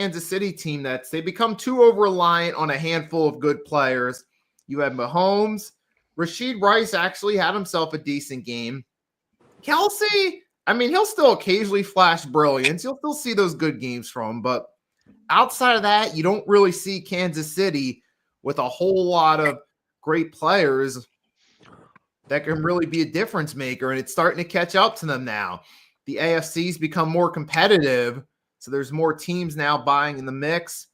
Kansas City team they become too over-reliant on a handful of good players. You have Mahomes. Rashid Rice actually had himself a decent game. Kelsey, I mean, he'll still occasionally flash brilliance. You'll still see those good games from him. But outside of that, you don't really see Kansas City with a whole lot of great players that can really be a difference maker. And it's starting to catch up to them now. The AFC's become more competitive. So there's more teams now buying in the mix.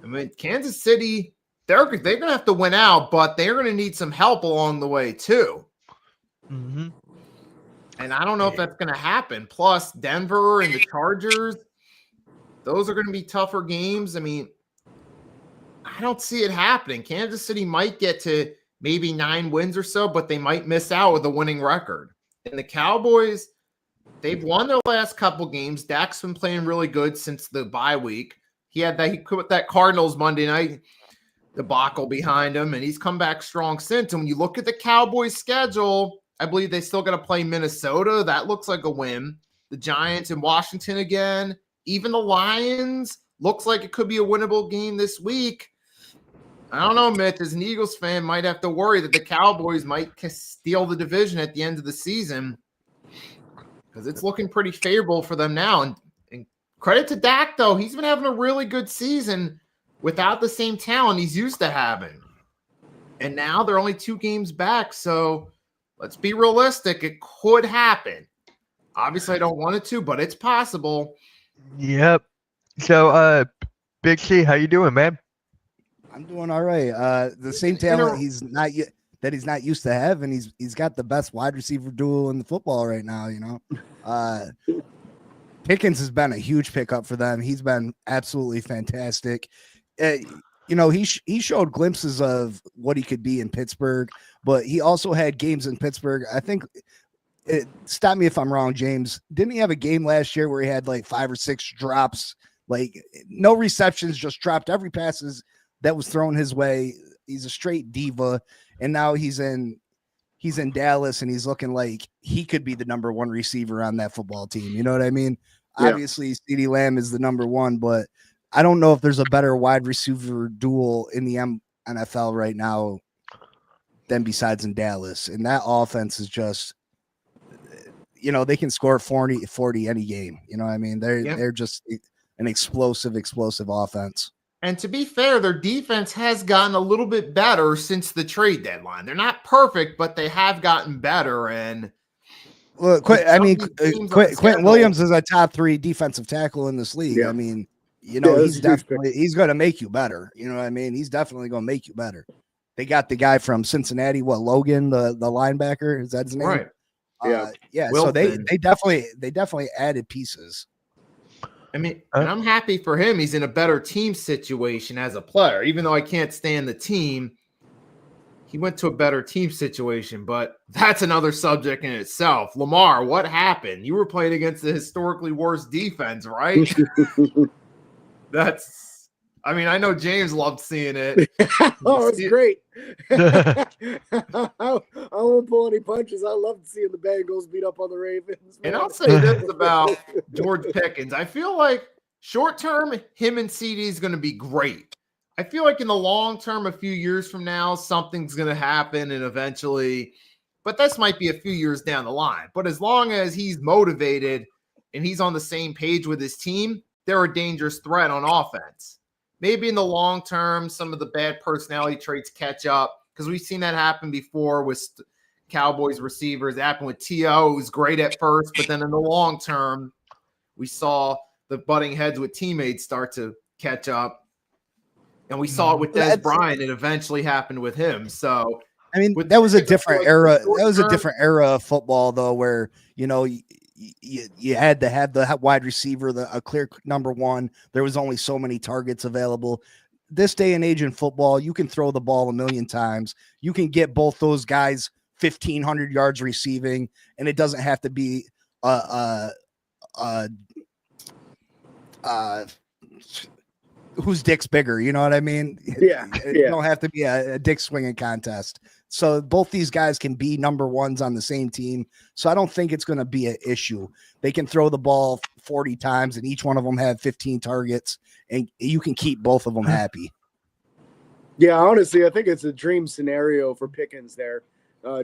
I mean, Kansas City, they're going to have to win out, but they're going to need some help along the way too. Mm-hmm. And I don't know if that's going to happen. Plus, Denver and the Chargers, those are going to be tougher games. I mean, I don't see it happening. Kansas City might get to maybe 9 wins or so, but they might miss out with a winning record. And the Cowboys, they've won their last couple games. Dak's been playing really good since the bye week. He put that Cardinals Monday night debacle behind him, and he's come back strong since. And when you look at the Cowboys' schedule, I believe they still got to play Minnesota. That looks like a win. The Giants and Washington again. Even the Lions looks like it could be a winnable game this week. I don't know, Mitch. As an Eagles fan, might have to worry that the Cowboys might steal the division at the end of the season because it's looking pretty favorable for them now. And credit to Dak, though. He's been having a really good season without the same talent he's used to having. And now they're only 2 games back, so let's be realistic. It could happen. Obviously, I don't want it to, but it's possible. Yep. So, Big C, how you doing, man? I'm doing all right. The same talent he's not used to having. He's got the best wide receiver duo in the football right now. You know, Pickens has been a huge pickup for them. He's been absolutely fantastic. You know, he showed glimpses of what he could be in Pittsburgh, but he also had games in Pittsburgh. I think, stop me if I'm wrong, James. Didn't he have a game last year where he had like 5 or 6 drops, like no receptions, just dropped every passes that was thrown his way? He's a straight diva, and now he's in Dallas, and he's looking like he could be the number 1 receiver on that football team. You know what I mean? Yeah. Obviously, CeeDee Lamb is the number 1, but I don't know if there's a better wide receiver duel in the NFL right now than besides in Dallas. And that offense is just, you know, they can score 40 any game. You know what I mean? They're just an explosive offense. And to be fair, their defense has gotten a little bit better since the trade deadline. They're not perfect, but they have gotten better. And well, Quentin Williams is a top 3 defensive tackle in this league. Yeah. I mean, you know, he's going to make you better. You know what I mean? He's definitely going to make you better. They got the guy from Cincinnati, Logan, the linebacker. Is that his name? Right. Yeah. Wilson. So they definitely added pieces. I mean, and I'm happy for him. He's in a better team situation as a player. Even though I can't stand the team, he went to a better team situation. But that's another subject in itself. Lamar, what happened? You were playing against the historically worst defense, right? I mean, I know James loved seeing it. Oh, it's great. I won't pull any punches. I loved seeing the Bengals beat up on the Ravens. Man. And I'll say this about George Pickens. I feel like short term, him and CD is going to be great. I feel like in the long term, a few years from now, something's going to happen and eventually, but this might be a few years down the line. But as long as he's motivated and he's on the same page with his team, they're a dangerous threat on offense. Maybe in the long term, some of the bad personality traits catch up because we've seen that happen before with Cowboys receivers. It happened with T.O., who was great at first, but then in the long term, we saw the butting heads with teammates start to catch up. And we saw it with Des Bryant. It eventually happened with him. So, I mean, that was a different era. That was a different era of football, though, where, you know, you had to have the wide receiver, a clear number 1. There was only so many targets available. This day and age in football, you can throw the ball a million times. You can get both those guys 1,500 yards receiving, and it doesn't have to be whose dick's bigger. You know what I mean? Yeah, It don't have to be a dick swinging contest. So both these guys can be number ones on the same team. So I don't think it's going to be an issue. They can throw the ball 40 times and each one of them have 15 targets, and you can keep both of them happy. Yeah, honestly, I think it's a dream scenario for Pickens there.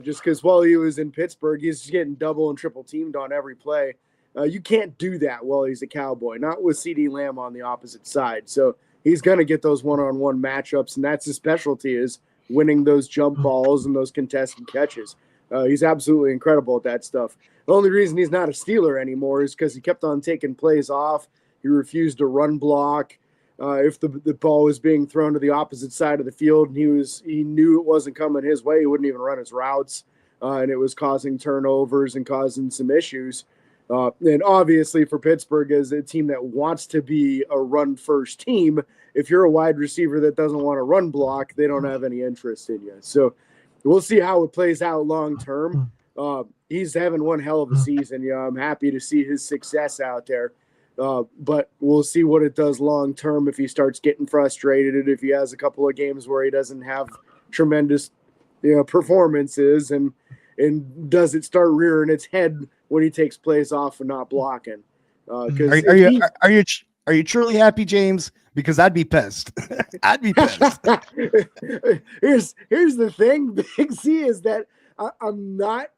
Just because while he was in Pittsburgh, he's getting double and triple teamed on every play. You can't do that while he's a Cowboy, not with CeeDee Lamb on the opposite side. So he's going to get those one-on-one matchups, and that's his specialty, is winning those jump balls and those contested catches. He's absolutely incredible at that stuff. The only reason he's not a Steeler anymore is because he kept on taking plays off. He refused to run block. If the ball was being thrown to the opposite side of the field and he knew it wasn't coming his way, he wouldn't even run his routes, and it was causing turnovers and causing some issues. And obviously for Pittsburgh, as a team that wants to be a run-first team, if you're a wide receiver that doesn't want to run block, they don't have any interest in you. So we'll see how it plays out long-term. He's having one hell of a season. I'm happy to see his success out there. But we'll see what it does long term if he starts getting frustrated and if he has a couple of games where he doesn't have tremendous performances and does it start rearing its head when he takes plays off and not blocking. Are you truly happy, James? Because I'd be pissed. I'd be pissed. Here's the thing, Big C, is that I'm not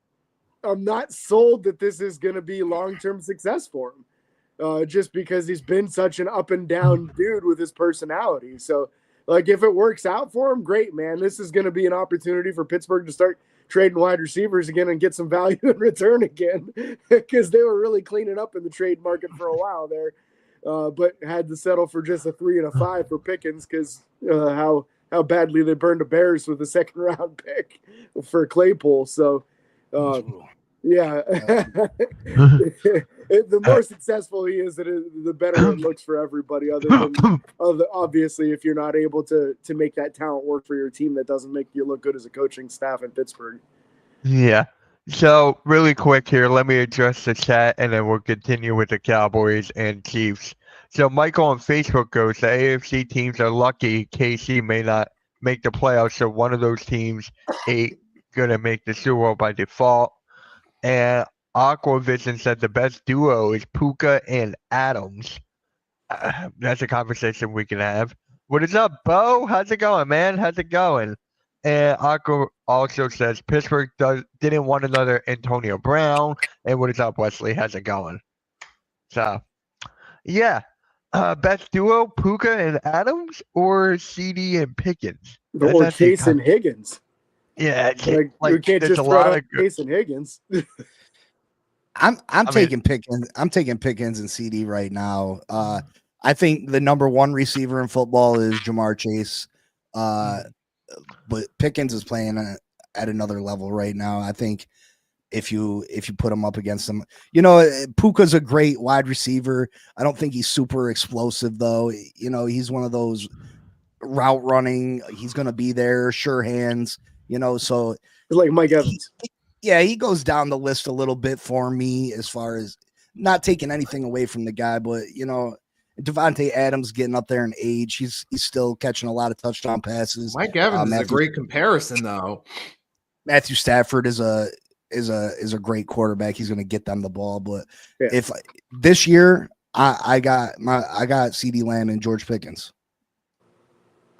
sold that this is going to be long-term success for him. Just because he's been such an up and down dude with his personality. So, like, if it works out for him, great, man. This is going to be an opportunity for Pittsburgh to start trading wide receivers again and get some value in return again, because they were really cleaning up in the trade market for a while there, but had to settle for just a 3 and a 5 for Pickens because how badly they burned the Bears with a second round pick for Claypool. So, yeah, the more successful he is, the better it looks for everybody. Other than obviously, if you're not able to make that talent work for your team, that doesn't make you look good as a coaching staff in Pittsburgh. Yeah. So really quick here, let me address the chat, and then we'll continue with the Cowboys and Chiefs. So Michael on Facebook goes, the AFC teams are lucky KC may not make the playoffs, so one of those teams ain't gonna make the Super Bowl by default. And Aquavision said the best duo is Puka and Adams. That's a conversation we can have. What is up, Bo? How's it going, man? How's it going? And Aqua also says Pittsburgh didn't want another Antonio Brown. And what is up, Wesley? How's it going? So, yeah. Best duo, Puka and Adams, or CD and Pickens? Or Case and Higgins. Yeah, you can't just throw out Case and Higgins. I'm taking Pickens. I'm taking Pickens and CD right now. I think the number one receiver in football is Jamar Chase, but Pickens is playing at another level right now. I think if you put him up against him, Puka's a great wide receiver. I don't think he's super explosive though. He's one of those route running. He's going to be there, sure hands. So like Mike Evans. He goes down the list a little bit for me as far as not taking anything away from the guy, but Devontae Adams getting up there in age, he's still catching a lot of touchdown passes. Mike Evans is a great comparison, though. Matthew Stafford is a great quarterback. He's going to get them the ball, but if this year I got CeeDee Lamb and George Pickens.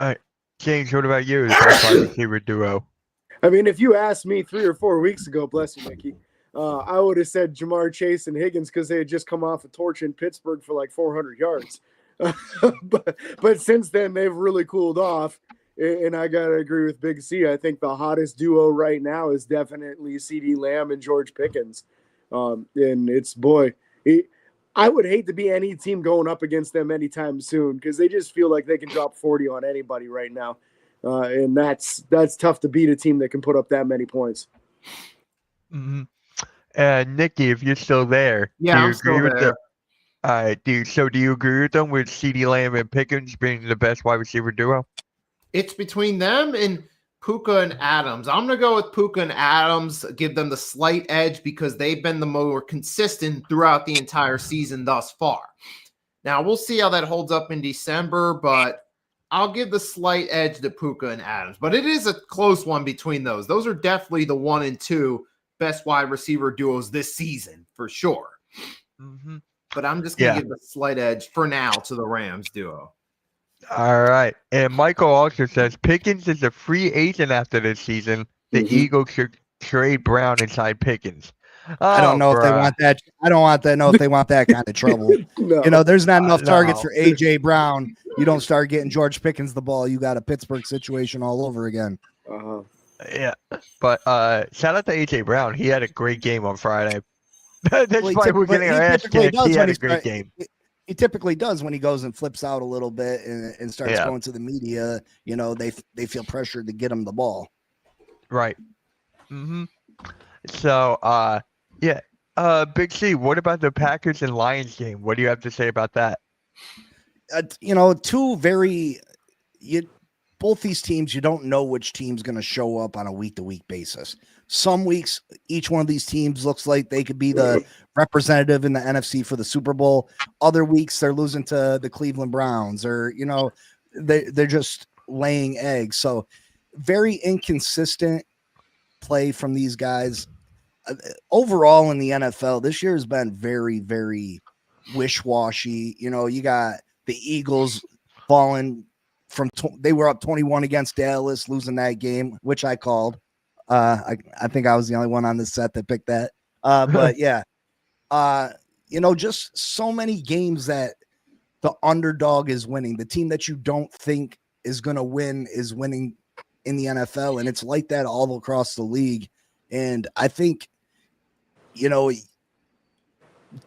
All right, James, what about you? The best wide receiver duo. I mean, if you asked me 3 or 4 weeks ago, bless you, Mickey, I would have said Jamar Chase and Higgins because they had just come off a torch in Pittsburgh for like 400 yards. But since then, they've really cooled off. And I got to agree with Big C. I think the hottest duo right now is definitely CeeDee Lamb and George Pickens. And it's, I would hate to be any team going up against them anytime soon because they just feel like they can drop 40 on anybody right now. And that's tough to beat a team that can put up that many points. Mm-hmm. Nikki, if you're still there, yeah, I'm still there. All right, do you agree with them with CeeDee Lamb and Pickens being the best wide receiver duo? It's between them and Puka and Adams. I'm going to go with Puka and Adams, give them the slight edge because they've been the more consistent throughout the entire season thus far. Now, we'll see how that holds up in December, but I'll give the slight edge to Puka and Adams. But it is a close one between those. Those are definitely the 1 and 2 best wide receiver duos this season, for sure. Mm-hmm. But I'm just going to give the slight edge for now to the Rams duo. All right. And Michael also says Pickens is a free agent after this season. The Eagles should trade Brown inside Pickens. I don't know if they want that. I don't want that. Know if they want that kind of trouble. No. You know, there's not enough targets No. for AJ Brown. You don't start getting George Pickens the ball, you got a Pittsburgh situation all over again. Uh-huh. Yeah. But shout out to AJ Brown. He had a great game on Friday. Despite we're getting our ass kicked, he had a great game. He typically does when he goes and flips out a little bit and starts going to the media. You know, they feel pressured to get him the ball. Right. Mm-hmm. So, Big C, what about the Packers and Lions game? What do you have to say about that? You know, both these teams, you don't know which team's going to show up on a week-to-week basis. Some weeks, each one of these teams looks like they could be the representative in the NFC for the Super Bowl. Other weeks, they're losing to the Cleveland Browns, or, you know, they're just laying eggs. So very inconsistent play from these guys. Overall in the NFL, this year has been very, very wish-washy. You know, you got the Eagles falling from they were up 21 against Dallas, losing that game, which I called. I think I was the only one on this set that picked that. But yeah, you know, just so many games that the underdog is winning. The team that you don't think is going to win is winning in the NFL, and it's like that all across the league. And I think, you know,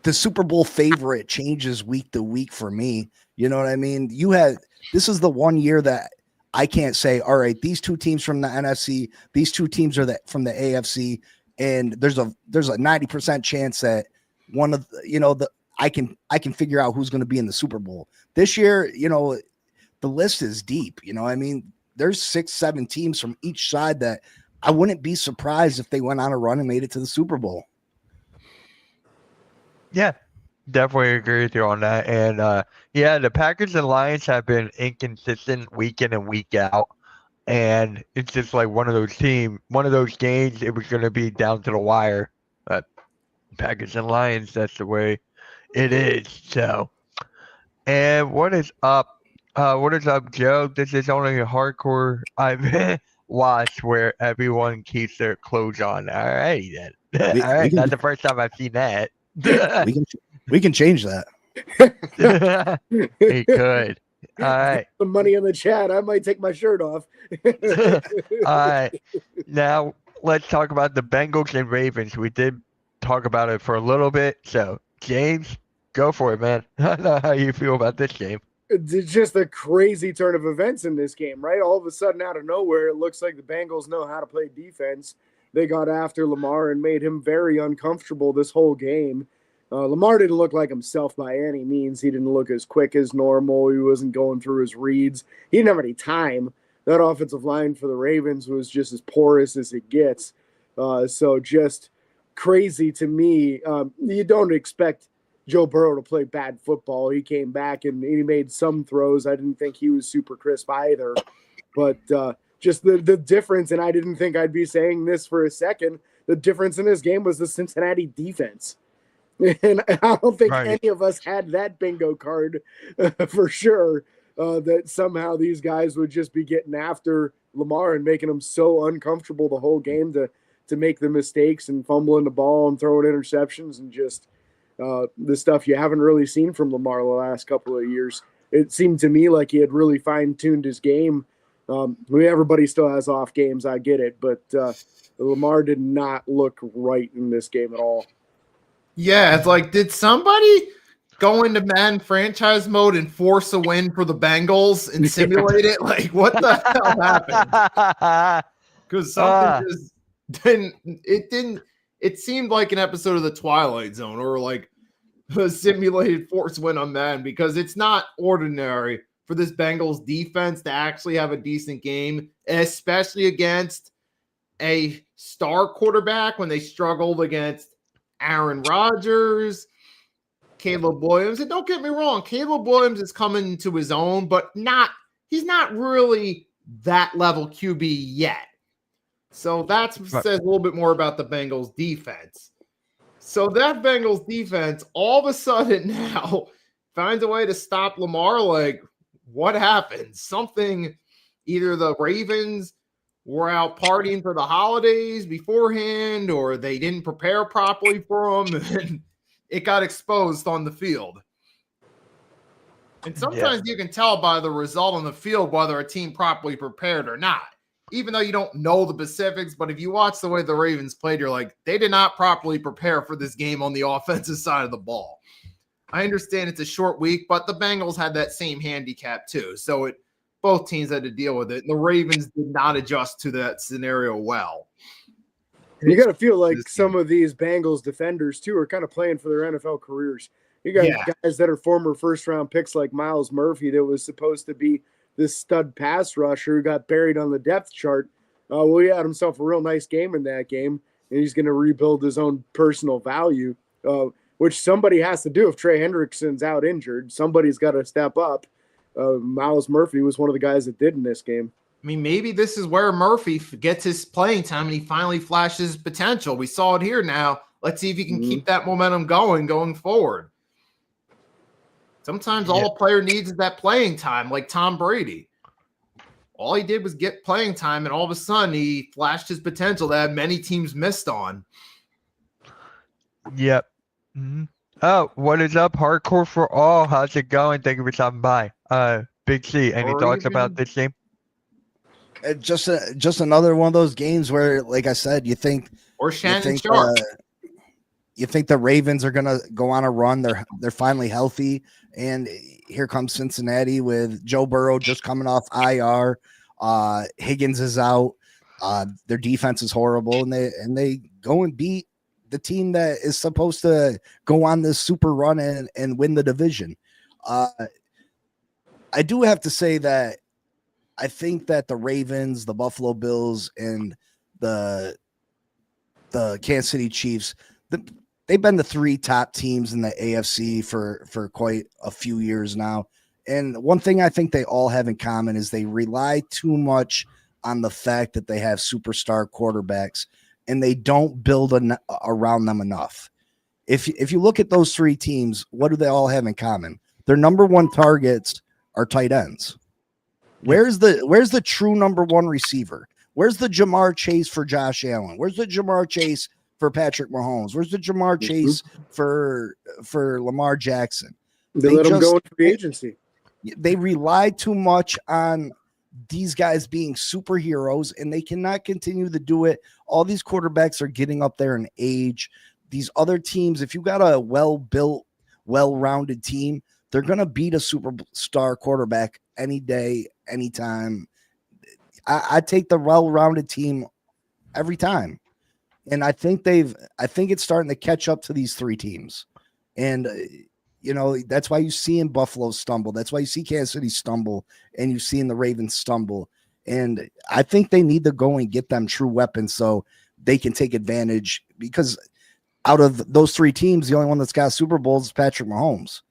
the Super Bowl favorite changes week to week for me. You know what I mean? This is the one year that I can't say, all right, these two teams from the NFC, these two teams are from the AFC, and there's a 90% chance that one of the, you know, I can figure out who's going to be in the Super Bowl this year. You know, the list is deep. You know, I mean, there's 6-7 teams from each side that I wouldn't be surprised if they went on a run and made it to the Super Bowl. Yeah, definitely agree with you on that. And the Packers and Lions have been inconsistent week in and week out. And it's just like one of those games, it was going to be down to the wire. But Packers and Lions, that's the way it is. So, and what is up? What is up, Joe? This is only a hardcore I've watched where everyone keeps their clothes on. All right, then. All right, that's the first time I've seen that. we can change that. He could. All right. Some money in the chat. I might take my shirt off. All right. Now let's talk about the Bengals and Ravens. We did talk about it for a little bit. So James, go for it, man. I don't know how you feel about this game. It's just a crazy turn of events in this game, right? All of a sudden, out of nowhere, it looks like the Bengals know how to play defense. They got after Lamar and made him very uncomfortable this whole game. Lamar didn't look like himself by any means. He didn't look as quick as normal. He wasn't going through his reads. He didn't have any time. That offensive line for the Ravens was just as porous as it gets. So just crazy to me. You don't expect Joe Burrow to play bad football. He came back and he made some throws. I didn't think he was super crisp either. But just the difference, and I didn't think I'd be saying this for a second, the difference in this game was the Cincinnati defense. And I don't think any of us had that bingo card for sure, that somehow these guys would just be getting after Lamar and making him so uncomfortable the whole game to make the mistakes and fumbling the ball and throwing interceptions and just the stuff you haven't really seen from Lamar the last couple of years. It seemed to me like he had really fine-tuned his game. Everybody still has off games, I get it, but Lamar did not look right in this game at all. Yeah, it's like, did somebody go into Madden franchise mode and force a win for the Bengals and simulate it? Like, what the hell happened? Because something just didn't. It seemed like an episode of the Twilight Zone or like a simulated force win on Madden, because it's not ordinary for this Bengals defense to actually have a decent game, especially against a star quarterback when they struggled against Aaron Rodgers. Caleb Williams. And don't get me wrong, Caleb Williams is coming to his own, but he's not really that level QB yet. So that says a little bit more about the Bengals defense. So that Bengals defense all of a sudden now finds a way to stop Lamar. Like, what happened? Something, either the Ravens were out partying for the holidays beforehand, or they didn't prepare properly for them, and it got exposed on the field. And sometimes you can tell by the result on the field whether a team properly prepared or not, even though you don't know the specifics. But if you watch the way the Ravens played, you're like, they did not properly prepare for this game on the offensive side of the ball. I understand it's a short week, but the Bengals had that same handicap too. So both teams had to deal with it. And the Ravens did not adjust to that scenario well. You got to feel like some of these Bengals defenders too are kind of playing for their NFL careers. You got guys that are former first-round picks like Myles Murphy that was supposed to be this stud pass rusher who got buried on the depth chart. Well, he had himself a real nice game in that game, and he's going to rebuild his own personal value, which somebody has to do if Trey Hendrickson's out injured. Somebody's got to step up. Myles Murphy was one of the guys that did in this game. I mean, maybe this is where Murphy gets his playing time and he finally flashes potential. We saw it here now. Let's see if he can keep that momentum going forward. Sometimes all a player needs is that playing time, like Tom Brady. All he did was get playing time, and all of a sudden he flashed his potential that many teams missed on. Yep. Mm-hmm. Oh, what is up, Hardcore for All? How's it going? Thank you for stopping by. Big C, any thoughts about this game? Just another one of those games where, like I said, you think Sharp. You think the Ravens are gonna go on a run. They're finally healthy, and here comes Cincinnati with Joe Burrow just coming off IR. Higgins is out. Their defense is horrible, and they go and beat the team that is supposed to go on this super run and win the division. I do have to say that I think that the Ravens, the Buffalo Bills, and the Kansas City Chiefs, they've been the three top teams in the AFC for quite a few years now. And one thing I think they all have in common is they rely too much on the fact that they have superstar quarterbacks, and they don't build around them enough. If you look at those three teams, what do they all have in common? Their number one targets are tight ends. Where's the true number one receiver? Where's the Jamar Chase for Josh Allen? Where's the Jamar Chase for Patrick Mahomes? Where's the Jamar Chase for Lamar Jackson? They let him go in free agency. They rely too much on these guys being superheroes, and they cannot continue to do it. All these quarterbacks are getting up there in age. These other teams, if you got a well-built, well-rounded team, they're going to beat a superstar quarterback any day, anytime. I take the well-rounded team every time. And I think it's starting to catch up to these three teams. And, that's why you see in Buffalo stumble. That's why you see Kansas City stumble, and you see in the Ravens stumble. And I think they need to go and get them true weapons so they can take advantage, because out of those three teams, the only one that's got Super Bowls is Patrick Mahomes.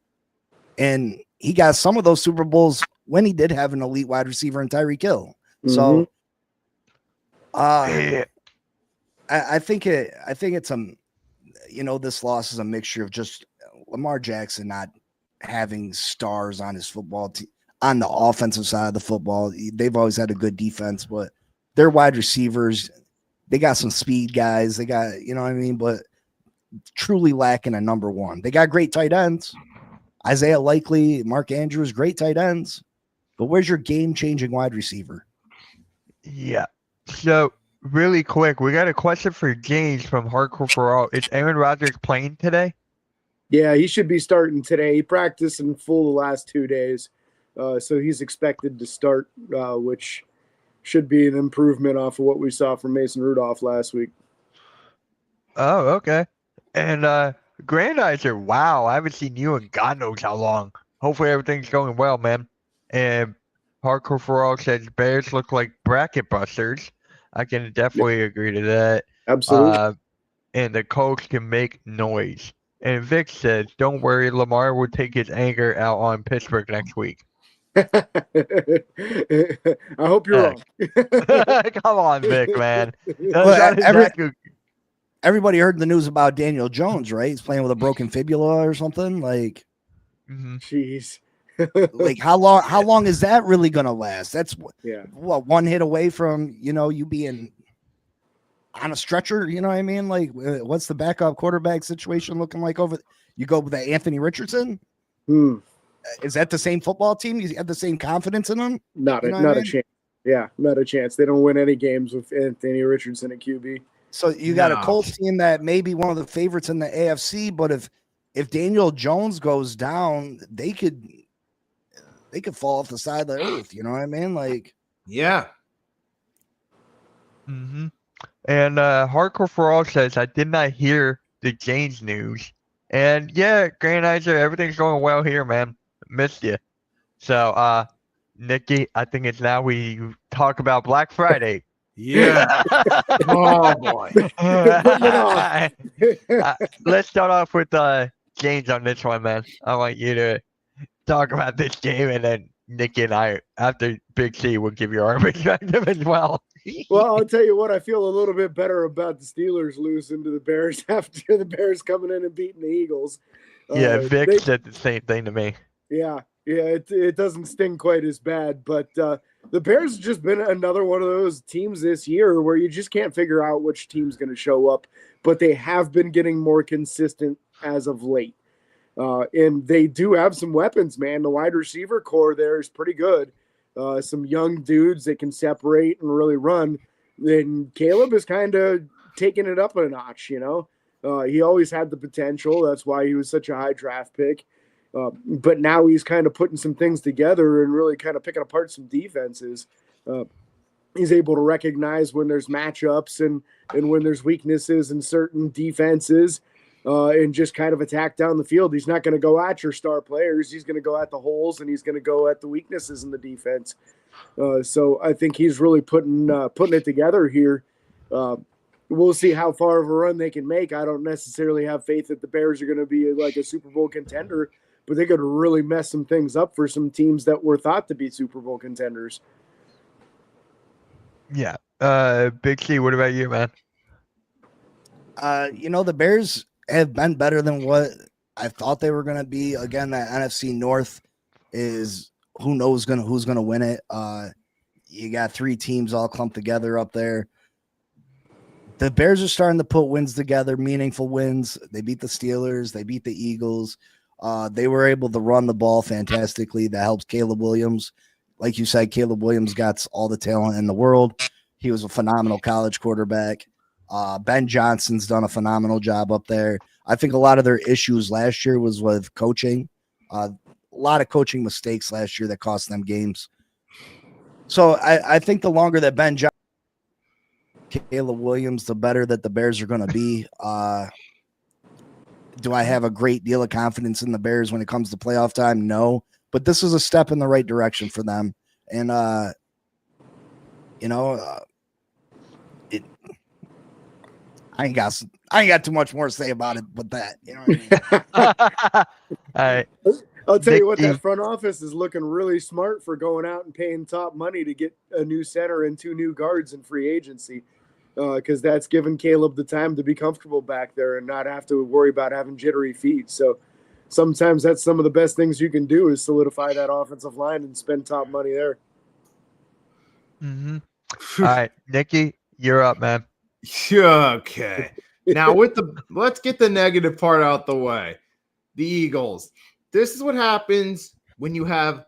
And he got some of those Super Bowls when he did have an elite wide receiver in Tyreek Hill. So I think it's this loss is a mixture of just Lamar Jackson not having stars on his football team on the offensive side of the football. They've always had a good defense, but their wide receivers, they got some speed guys. They got, but truly lacking a number one. They got great tight ends. Isaiah Likely, Mark Andrews, great tight ends. But where's your game-changing wide receiver? Yeah. So, really quick, we got a question for James from Hardcore for All. Is Aaron Rodgers playing today? Yeah, he should be starting today. He practiced in full the last 2 days. So he's expected to start, which should be an improvement off of what we saw from Mason Rudolph last week. Oh, okay. And Grandizer, wow, I haven't seen you in God knows how long. Hopefully everything's going well, man. And Hardcore for All says Bears look like bracket busters. I can definitely agree to that. Absolutely. And the coach can make noise. And Vic says, "Don't worry, Lamar will take his anger out on Pittsburgh next week." I hope you're wrong. Come on, Vic, man. That's Well, not exactly. everybody heard the news about Daniel Jones, right? He's playing with a broken fibula or something. Like, Jeez. like how long is that really gonna last? That's Yeah. what, one hit away from you being on a stretcher. You know what I mean? Like, what's the backup quarterback situation looking like over? You go with that Anthony Richardson. Is that the same football team? You have the same confidence in them? Not a chance. Yeah, not a chance. They don't win any games with Anthony Richardson at QB. So you got a Colts team that may be one of the favorites in the AFC, but if Daniel Jones goes down, they could fall off the side of the earth. You know what I mean? Like, yeah. And Hardcore for All says, "I did not hear the James news." And yeah, Grand Iser, everything's going well here, man. Missed you. So, Nikki, I think it's now we talk about Black Friday. Yeah. Oh boy. Let's start off with James on this one, man. I want you to talk about this game, and then Nikki and I, after Big C, will give you our perspective as well. Well, I'll tell you what, I feel a little bit better about the Steelers losing to the Bears after the Bears coming in and beating the Eagles. Yeah, Vic said the same thing to me. Yeah, it doesn't sting quite as bad, but the Bears have just been another one of those teams this year where you just can't figure out which team's going to show up, but they have been getting more consistent as of late. And they do have some weapons, man. The wide receiver core there is pretty good. Some young dudes that can separate and really run. And Caleb is kind of taking it up a notch, you know. He always had the potential. That's why he was such a high draft pick. But now he's kind of putting some things together and really kind of picking apart some defenses. He's able to recognize when there's matchups and when there's weaknesses in certain defenses and just kind of attack down the field. He's not going to go at your star players. He's going to go at the holes and he's going to go at the weaknesses in the defense. So I think he's really putting it together here. We'll see how far of a run they can make. I don't necessarily have faith that the Bears are going to be like a Super Bowl contender, but they could really mess some things up for some teams that were thought to be Super Bowl contenders. Yeah. Big C, what about you, man? The Bears have been better than what I thought they were going to be. Again, that NFC North is who knows who's going to win it. You got three teams all clumped together up there. The Bears are starting to put wins together, meaningful wins. They beat the Steelers. They beat the Eagles. They were able to run the ball fantastically. That helps Caleb Williams. Like you said, Caleb Williams got all the talent in the world. He was a phenomenal college quarterback. Ben Johnson's done a phenomenal job up there. I think a lot of their issues last year was with coaching. A lot of coaching mistakes last year that cost them games. So I think the longer that Ben Johnson, Caleb Williams, the better that the Bears are going to be. Do I have a great deal of confidence in the Bears when it comes to playoff time? No, but this is a step in the right direction for them. And, I ain't got too much more to say about it, but that, you know what I mean? All right. I'll tell you what, that front office is looking really smart for going out and paying top money to get a new center and 2 new guards in free agency. Because that's given Caleb the time to be comfortable back there and not have to worry about having jittery feet. So sometimes that's some of the best things you can do is solidify that offensive line and spend top money there. All right, Nikki, you're up, man. Okay. Now let's get the negative part out the way. The Eagles. This is what happens when you have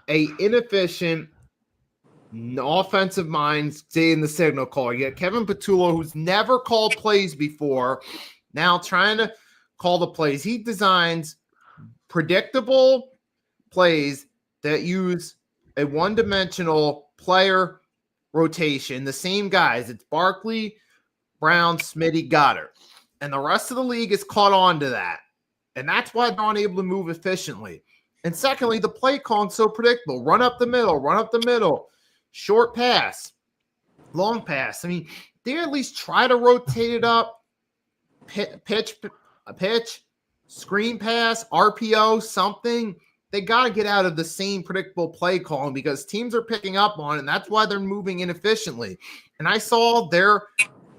a inefficient offensive minds say in the signal call. You get Kevin Patullo, who's never called plays before, now trying to call the plays. He designs predictable plays that use a one-dimensional player rotation, the same guys. It's Barkley, Brown, Smitty, Goddard. And the rest of the league is caught on to that. And that's why they're unable to move efficiently. And secondly, the play calling is so predictable. Run up the middle, short pass, long pass. I mean, they at least try to rotate it up, pitch, screen pass, RPO, something. They got to get out of the same predictable play calling because teams are picking up on it, and that's why they're moving inefficiently. And I saw their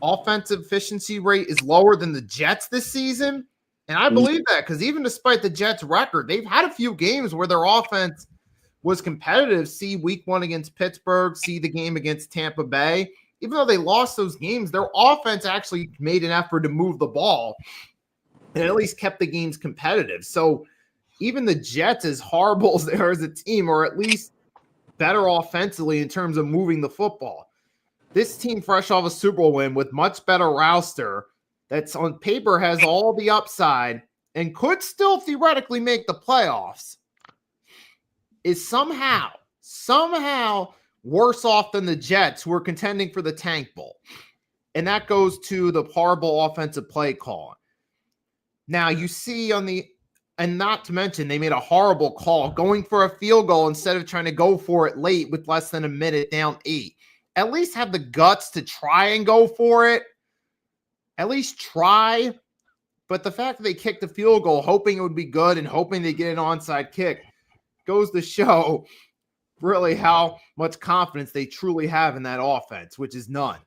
offensive efficiency rate is lower than the Jets this season. And I believe that because even despite the Jets' record, they've had a few games where their offense was competitive. See week 1 against Pittsburgh, see the game against Tampa Bay. Even though they lost those games, their offense actually made an effort to move the ball and at least kept the games competitive. So even the Jets, as horrible as they are as a team, are at least better offensively in terms of moving the football. This team, fresh off a Super Bowl win with much better roster, that's on paper has all the upside and could still theoretically make the playoffs, is somehow worse off than the Jets, who are contending for the tank bowl. And that goes to the horrible offensive play call. Now you see and not to mention, they made a horrible call going for a field goal instead of trying to go for it late with less than a minute down 8. At least have the guts to try and go for it. At least try. But the fact that they kicked the field goal, hoping it would be good and hoping they get an onside kick, goes to show really how much confidence they truly have in that offense, which is none.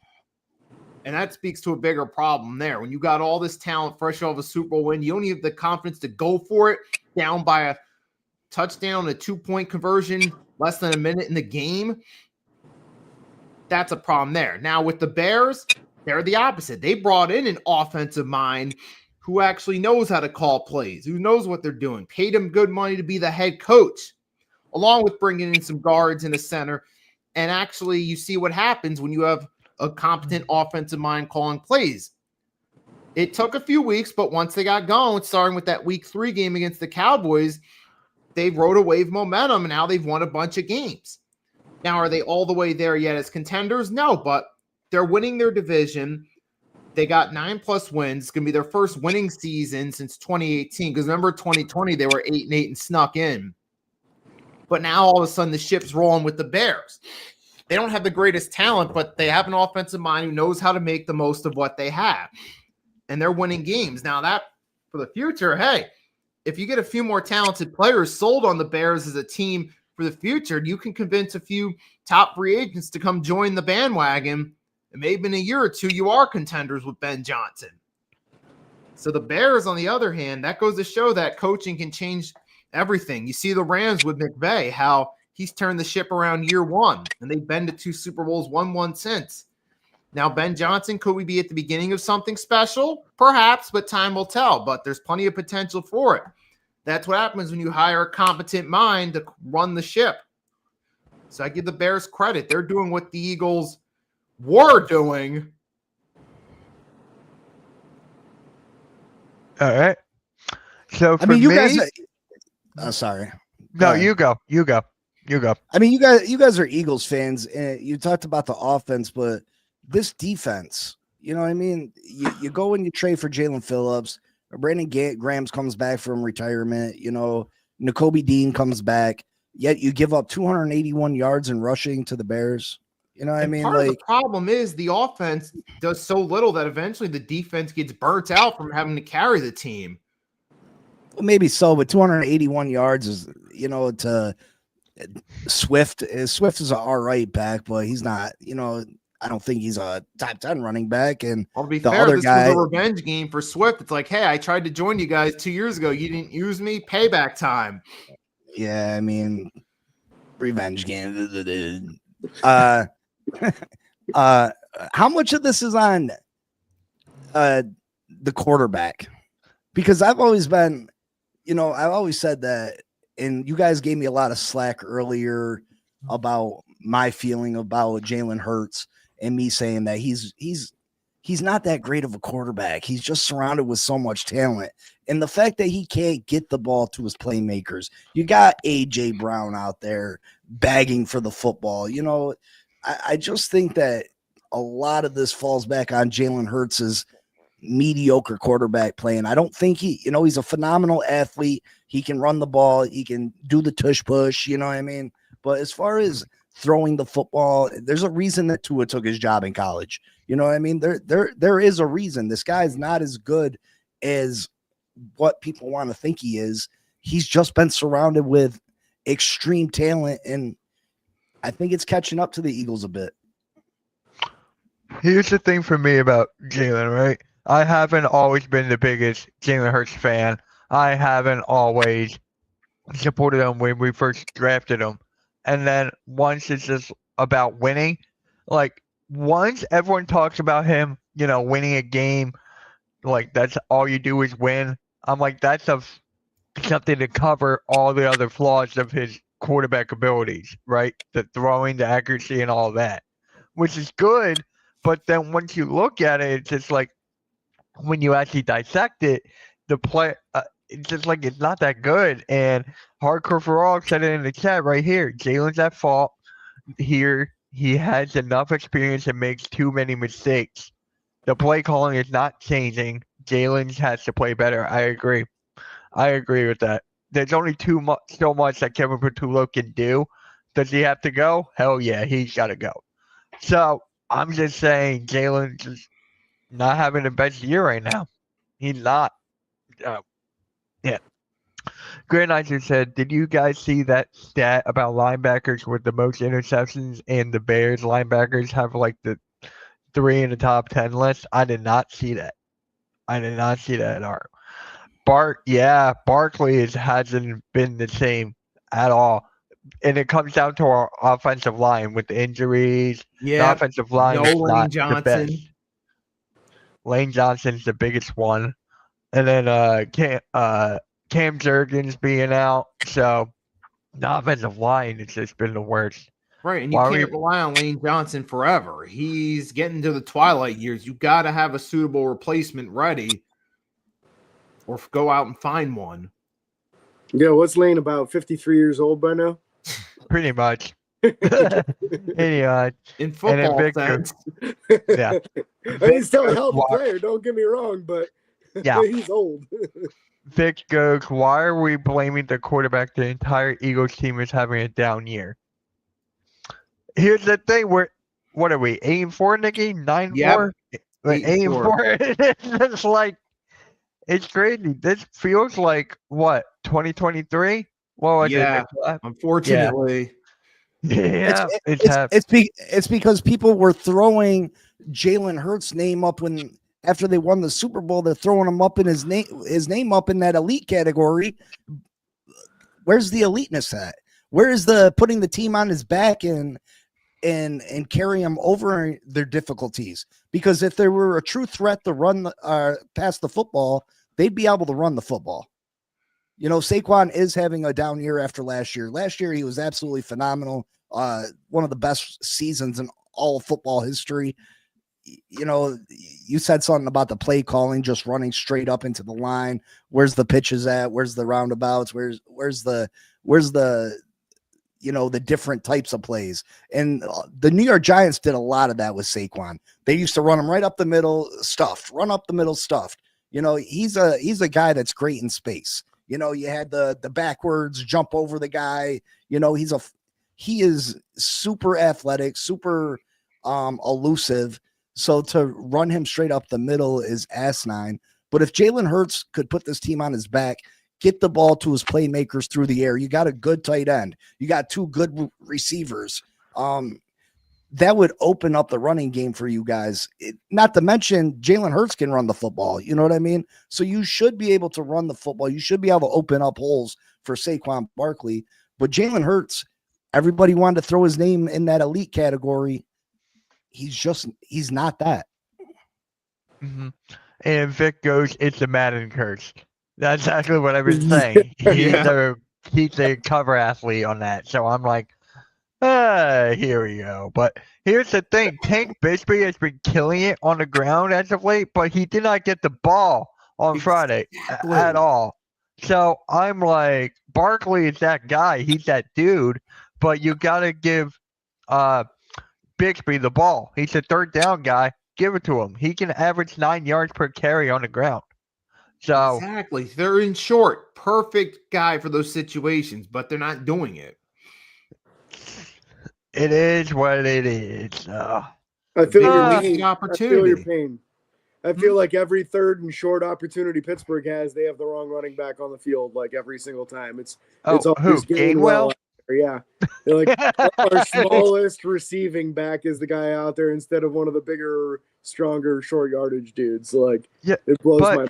And that speaks to a bigger problem there. When you got all this talent fresh off a Super Bowl win, you don't have the confidence to go for it down by a touchdown, a 2-point conversion, less than a minute in the game. That's a problem there. Now with the Bears, they're the opposite. They brought in an offensive mind who actually knows how to call plays, who knows what they're doing, paid him good money to be the head coach, along with bringing in some guards in the center. And actually, you see what happens when you have a competent offensive mind calling plays. It took a few weeks, but once they got going, starting with that week 3 game against the Cowboys, they rode a wave of momentum, and now they've won a bunch of games. Now, are they all the way there yet as contenders? No, but they're winning their division. They got 9+ wins. It's going to be their first winning season since 2018, because remember 2020, they were 8-8 and snuck in. But now all of a sudden the ship's rolling with the Bears. They don't have the greatest talent, but they have an offensive mind who knows how to make the most of what they have. And they're winning games. Now that for the future, hey, if you get a few more talented players sold on the Bears as a team for the future, you can convince a few top free agents to come join the bandwagon. And maybe in a year or two, you are contenders with Ben Johnson. So the Bears, on the other hand, that goes to show that coaching can change everything. You see the Rams with McVay, how he's turned the ship around year 1, and they've been to 2 Super Bowls, won 1 since. Now, Ben Johnson, could we be at the beginning of something special? Perhaps, but time will tell. But there's plenty of potential for it. That's what happens when you hire a competent mind to run the ship. So I give the Bears credit. They're doing what the Eagles were doing. All right. So I mean, you me, guys. Sorry. No, you go. I mean, you guys are Eagles fans, and you talked about the offense, but this defense, you know what I mean? You go and you trade for Jalen Phillips. Brandon Grahams comes back from retirement. You know, Nakobe Dean comes back. Yet you give up 281 yards in rushing to the Bears. You know what I mean? Part of the problem is the offense does so little that eventually the defense gets burnt out from having to carry the team. Well, maybe so, but 281 yards is, you know, to Swift. Swift is an all right back, but he's not, you know, I don't think he's a top 10 running back. And I'll be the fair, other this guy, was a revenge game for Swift. It's like, hey, I tried to join you guys 2 years ago. You didn't use me. Payback time. yeah, I mean, revenge game. How much of this is on the quarterback? Because I've always been, you know, I've always said that, and you guys gave me a lot of slack earlier about my feeling about Jalen Hurts and me saying that he's not that great of a quarterback. He's just surrounded with so much talent. And the fact that he can't get the ball to his playmakers, you got A.J. Brown out there bagging for the football. You know, I just think that a lot of this falls back on Jalen Hurts' mediocre quarterback play. And I don't think he's a phenomenal athlete. He can run the ball. He can do the tush push, you know what I mean? But as far as throwing the football, there's a reason that Tua took his job in college. You know what I mean? There is a reason. This guy's not as good as what people want to think he is. He's just been surrounded with extreme talent, and I think it's catching up to the Eagles a bit. Here's the thing for me about Jalen, right? I haven't always been the biggest Jalen Hurts fan. I haven't always supported him when we first drafted him. And then once it's just about winning, like once everyone talks about him, winning a game, like that's all you do is win. I'm like, that's something to cover all the other flaws of his quarterback abilities, right? The throwing, the accuracy, and all that, which is good. But then once you look at it, it's just like when you actually dissect it, the play, it's just like it's not that good. And Hardcore for All said it in the chat right here. Jalen's at fault here. He has enough experience and makes too many mistakes. The play calling is not changing. Jalen has to play better. I agree. I agree with that. There's only so much that Kevin Petullo can do. Does he have to go? Hell yeah, he's got to go. So I'm just saying Jalen's just not having the best year right now. He's not. Yeah. Grand Knights said, did you guys see that stat about linebackers with the most interceptions, and the Bears linebackers have like the 3 in the top 10 list? I did not see that. I did not see that at all. Barkley hasn't been the same at all. And it comes down to our offensive line with the injuries. Yeah. The offensive line is Lane not Johnson. the best. Lane Johnson's the biggest one. And then Cam Jurgens being out. So the offensive line has just been the worst. Right, and you can't rely on Lane Johnson forever. He's getting to the twilight years. You got to have a suitable replacement ready, or go out and find one. Yeah, what's Lane, about 53 years old by now? Pretty much. Anyway, in football sense. Yeah. He's still a hell of a player, don't get me wrong, but yeah, he's old. Vic goes, why are we blaming the quarterback? The entire Eagles team is having a down year. Here's the thing, what are we, 8-4, Nikki? 9-4? Yep. 8-4. It's like, it's crazy. This feels like, what, 2023? What was it? Unfortunately. Yeah. It's because people were throwing Jalen Hurts' name up after they won the Super Bowl. They're throwing him up in his name up in that elite category. Where's the eliteness at? Where is the putting the team on his back and carry him over their difficulties? Because if there were a true threat to run past the football, they'd be able to run the football. Saquon is having a down year after last year. Last year, he was absolutely phenomenal. One of the best seasons in all of football history. You said something about the play calling, just running straight up into the line. Where's the pitches at? Where's the roundabouts? Where's the the different types of plays? And the New York Giants did a lot of that with Saquon. They used to run him right up the middle, stuffed, run up the middle, stuffed. He's a guy that's great in space. You had the backwards jump over the guy. He is super athletic, super elusive. So to run him straight up the middle is asinine. But if Jalen Hurts could put this team on his back, get the ball to his playmakers through the air, you got a good tight end, you got 2 good receivers. That would open up the running game for you guys. Not to mention Jalen Hurts can run the football. You know what I mean? So you should be able to run the football. You should be able to open up holes for Saquon Barkley. But Jalen Hurts, everybody wanted to throw his name in that elite category. He's not that. Mm-hmm. And Vic goes, it's a Madden curse. That's actually what I've been saying. He's a cover athlete on that. So I'm like, here we go. But here's the thing. Tank Bixby has been killing it on the ground as of late, but he did not get the ball on Friday at all. So I'm like, Barkley is that guy. He's that dude. But you got to give Bixby the ball. He's a third down guy. Give it to him. He can average 9 yards per carry on the ground. So exactly. They're in short. Perfect guy for those situations, but they're not doing it. It is what it is. I feel your pain. Opportunity. I feel like every third and short opportunity Pittsburgh has, they have the wrong running back on the field like every single time. It's who? always Gainwell? Yeah. They're like our smallest receiving back is the guy out there instead of one of the bigger, stronger, short yardage dudes. Like, Yeah, it blows my.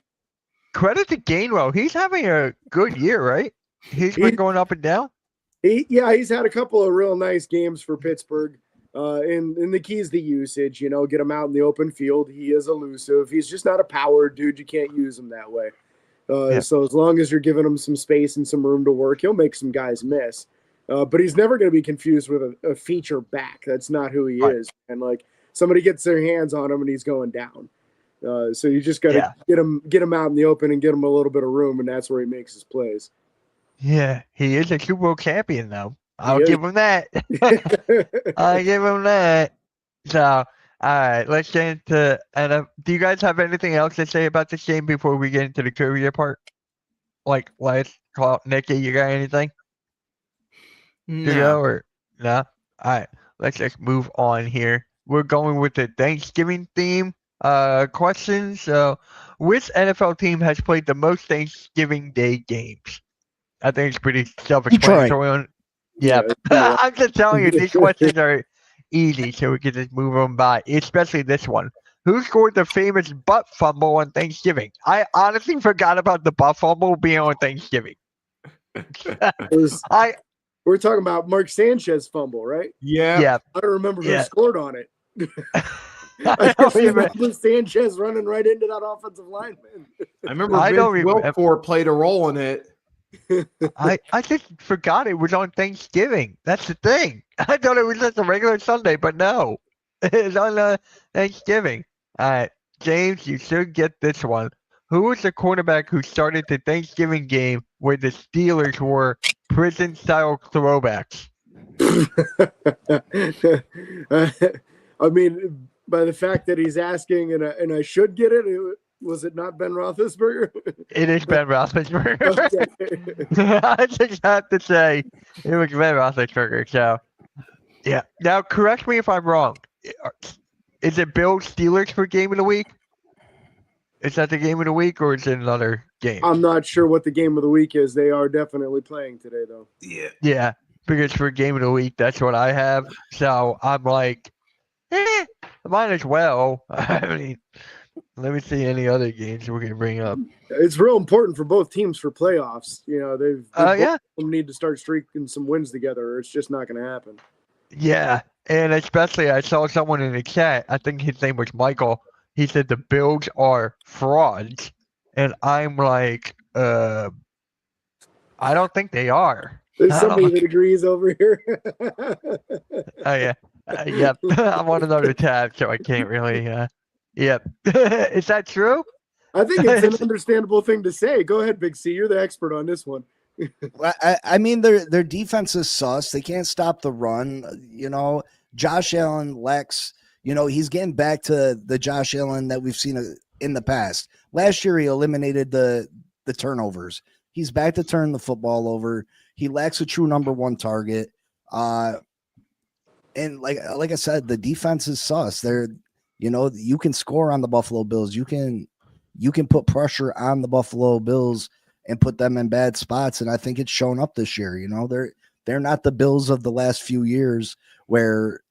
Credit to Gainwell. He's having a good year, right? He's been going up and down. He's had a couple of real nice games for Pittsburgh. And the key is the usage, get him out in the open field. He is elusive. He's just not a power dude. You can't use him that way. So as long as you're giving him some space and some room to work, he'll make some guys miss. But he's never going to be confused with a feature back. That's not who he is. And like somebody gets their hands on him and he's going down. So you just got to get him out in the open and get him a little bit of room, and that's where he makes his plays. Yeah, he is a Super Bowl champion, though. I'll give him that. I'll give him that. So, all right, let's get into. And do you guys have anything else to say about this game before we get into the trivia part? Like, let's call Nikki. You got anything? No. Or no? All right, let's just move on here. We're going with the Thanksgiving theme. Questions. So, which NFL team has played the most Thanksgiving Day games? I think it's pretty self-explanatory. Yeah, I'm just telling you, these questions are easy, so we can just move them by, especially this one. Who scored the famous butt fumble on Thanksgiving? I honestly forgot about the butt fumble being on Thanksgiving. We're talking about Mark Sanchez fumble, right? Yeah. I don't remember who scored on it. I just remember Sanchez running right into that offensive lineman. I remember Vince Wilfork played a role in it. I just forgot it was on Thanksgiving. That's the thing. I thought it was just a regular Sunday, but no. It's on Thanksgiving. All right, James, you should get this one. Who was the quarterback who started the Thanksgiving game where the Steelers were prison-style throwbacks? I mean, by the fact that he's asking, and I should get it, was it not Ben Roethlisberger? It is Ben Roethlisberger. Okay. I just have to say it was Ben Roethlisberger. So, yeah. Now, correct me if I'm wrong. Is it Bills Steelers for game of the week? Is that the game of the week, or is it another game? I'm not sure what the game of the week is. They are definitely playing today, though. Yeah, because for game of the week, that's what I have. So I'm like, might as well. I mean, let me see any other games we can bring up. It's real important for both teams for playoffs. They both need to start streaking some wins together, or it's just not going to happen. Yeah, and especially I saw someone in the chat, I think his name was Michael. He said the Bills are frauds, and I'm like, I don't think they are. There's somebody that agrees over here. Oh, yeah. Yep. I'm on another tab, so I can't really. Yep. Is that true? I think it's an understandable thing to say. Go ahead, Big C. You're the expert on this one. Well, I mean, their defense is sus. They can't stop the run. Josh Allen, Lex, he's getting back to the Josh Allen that we've seen in the past. Last year, he eliminated the turnovers. He's back to turn the football over. He lacks a true number one target. And like I said, the defense is sus. You can score on the Buffalo Bills. You can put pressure on the Buffalo Bills and put them in bad spots. And I think it's shown up this year. They're not the Bills of the last few years where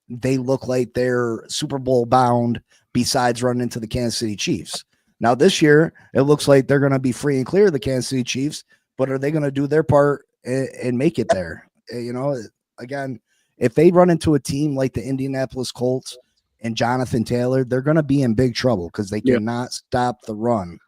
they look like they're Super Bowl bound besides running into the Kansas City Chiefs. Now this year, it looks like they're going to be free and clear of the Kansas City Chiefs, but are they going to do their part and make it there? Again, if they run into a team like the Indianapolis Colts and Jonathan Taylor, they're going to be in big trouble because they cannot stop the run.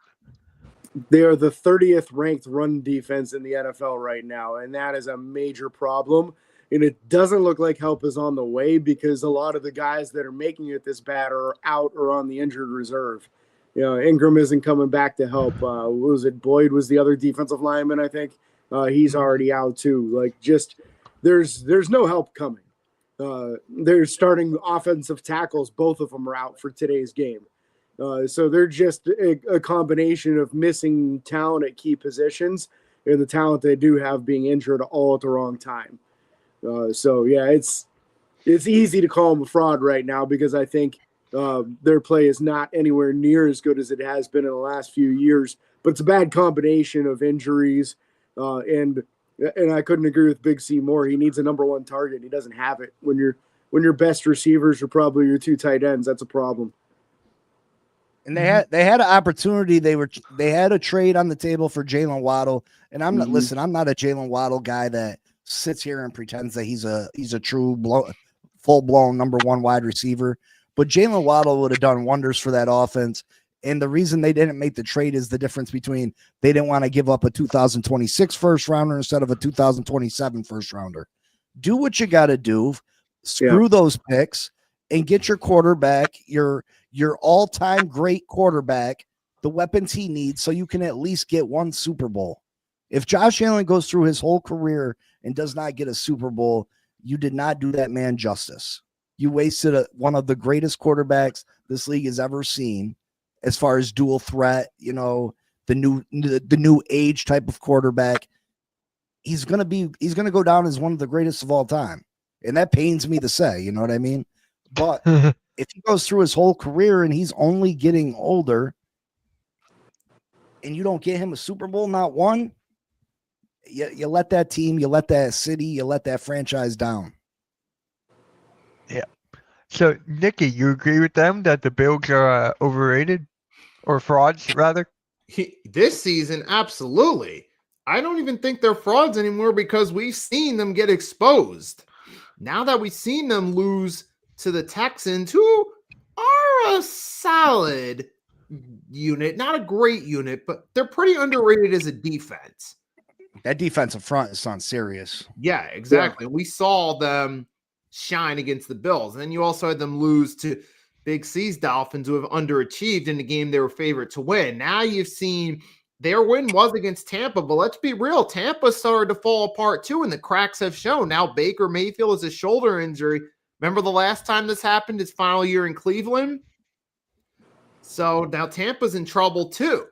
They are the 30th ranked run defense in the NFL right now, and that is a major problem. And it doesn't look like help is on the way because a lot of the guys that are making it this bad are out or on the injured reserve. Ingram isn't coming back to help. Was it Boyd was the other defensive lineman, I think. He's already out too. Like, just there's no help coming. They're starting offensive tackles. Both of them are out for today's game. So they're just a combination of missing talent at key positions and the talent they do have being injured all at the wrong time. So, yeah, it's easy to call him a fraud right now because I think Their play is not anywhere near as good as it has been in the last few years. But it's a bad combination of injuries, and I couldn't agree with Big C more. He needs a number one target. He doesn't have it. When your best receivers are probably your two tight ends, that's a problem. And they had an opportunity. They had a trade on the table for Jalen Waddle. And I'm not I'm not a Jalen Waddle guy that sits here and pretends that he's a true full blown number one wide receiver. But Jalen Waddle would have done wonders for that offense. And the reason they didn't make the trade is the difference between they didn't want to give up a 2026 first rounder instead of a 2027 first rounder. Do what you got to do. Screw those picks and get your quarterback, your all-time great quarterback, the weapons he needs so you can at least get one Super Bowl. If Josh Allen goes through his whole career and does not get a Super Bowl, you did not do that man justice. You wasted one of the greatest quarterbacks this league has ever seen as far as dual threat, the new age type of quarterback. He's going to go down as one of the greatest of all time. And that pains me to say, you know what I mean? But if he goes through his whole career and he's only getting older and you don't get him a Super Bowl, not one, you let that team, you let that city, you let that franchise down. Yeah. So, Nikki, you agree with them that the Bills are overrated or frauds, rather? This season, absolutely. I don't even think they're frauds anymore because we've seen them get exposed. Now that we've seen them lose to the Texans, who are a solid unit, not a great unit, but they're pretty underrated as a defense. That defensive front is on serious. Yeah, exactly. Yeah. We saw them shine against the Bills. And then you also had them lose to Big C's Dolphins, who have underachieved in the game they were favored to win. Now you've seen their win was against Tampa, but let's be real. Tampa started to fall apart too, and the cracks have shown. Now Baker Mayfield has a shoulder injury. Remember the last time this happened, his final year in Cleveland? So now Tampa's in trouble too.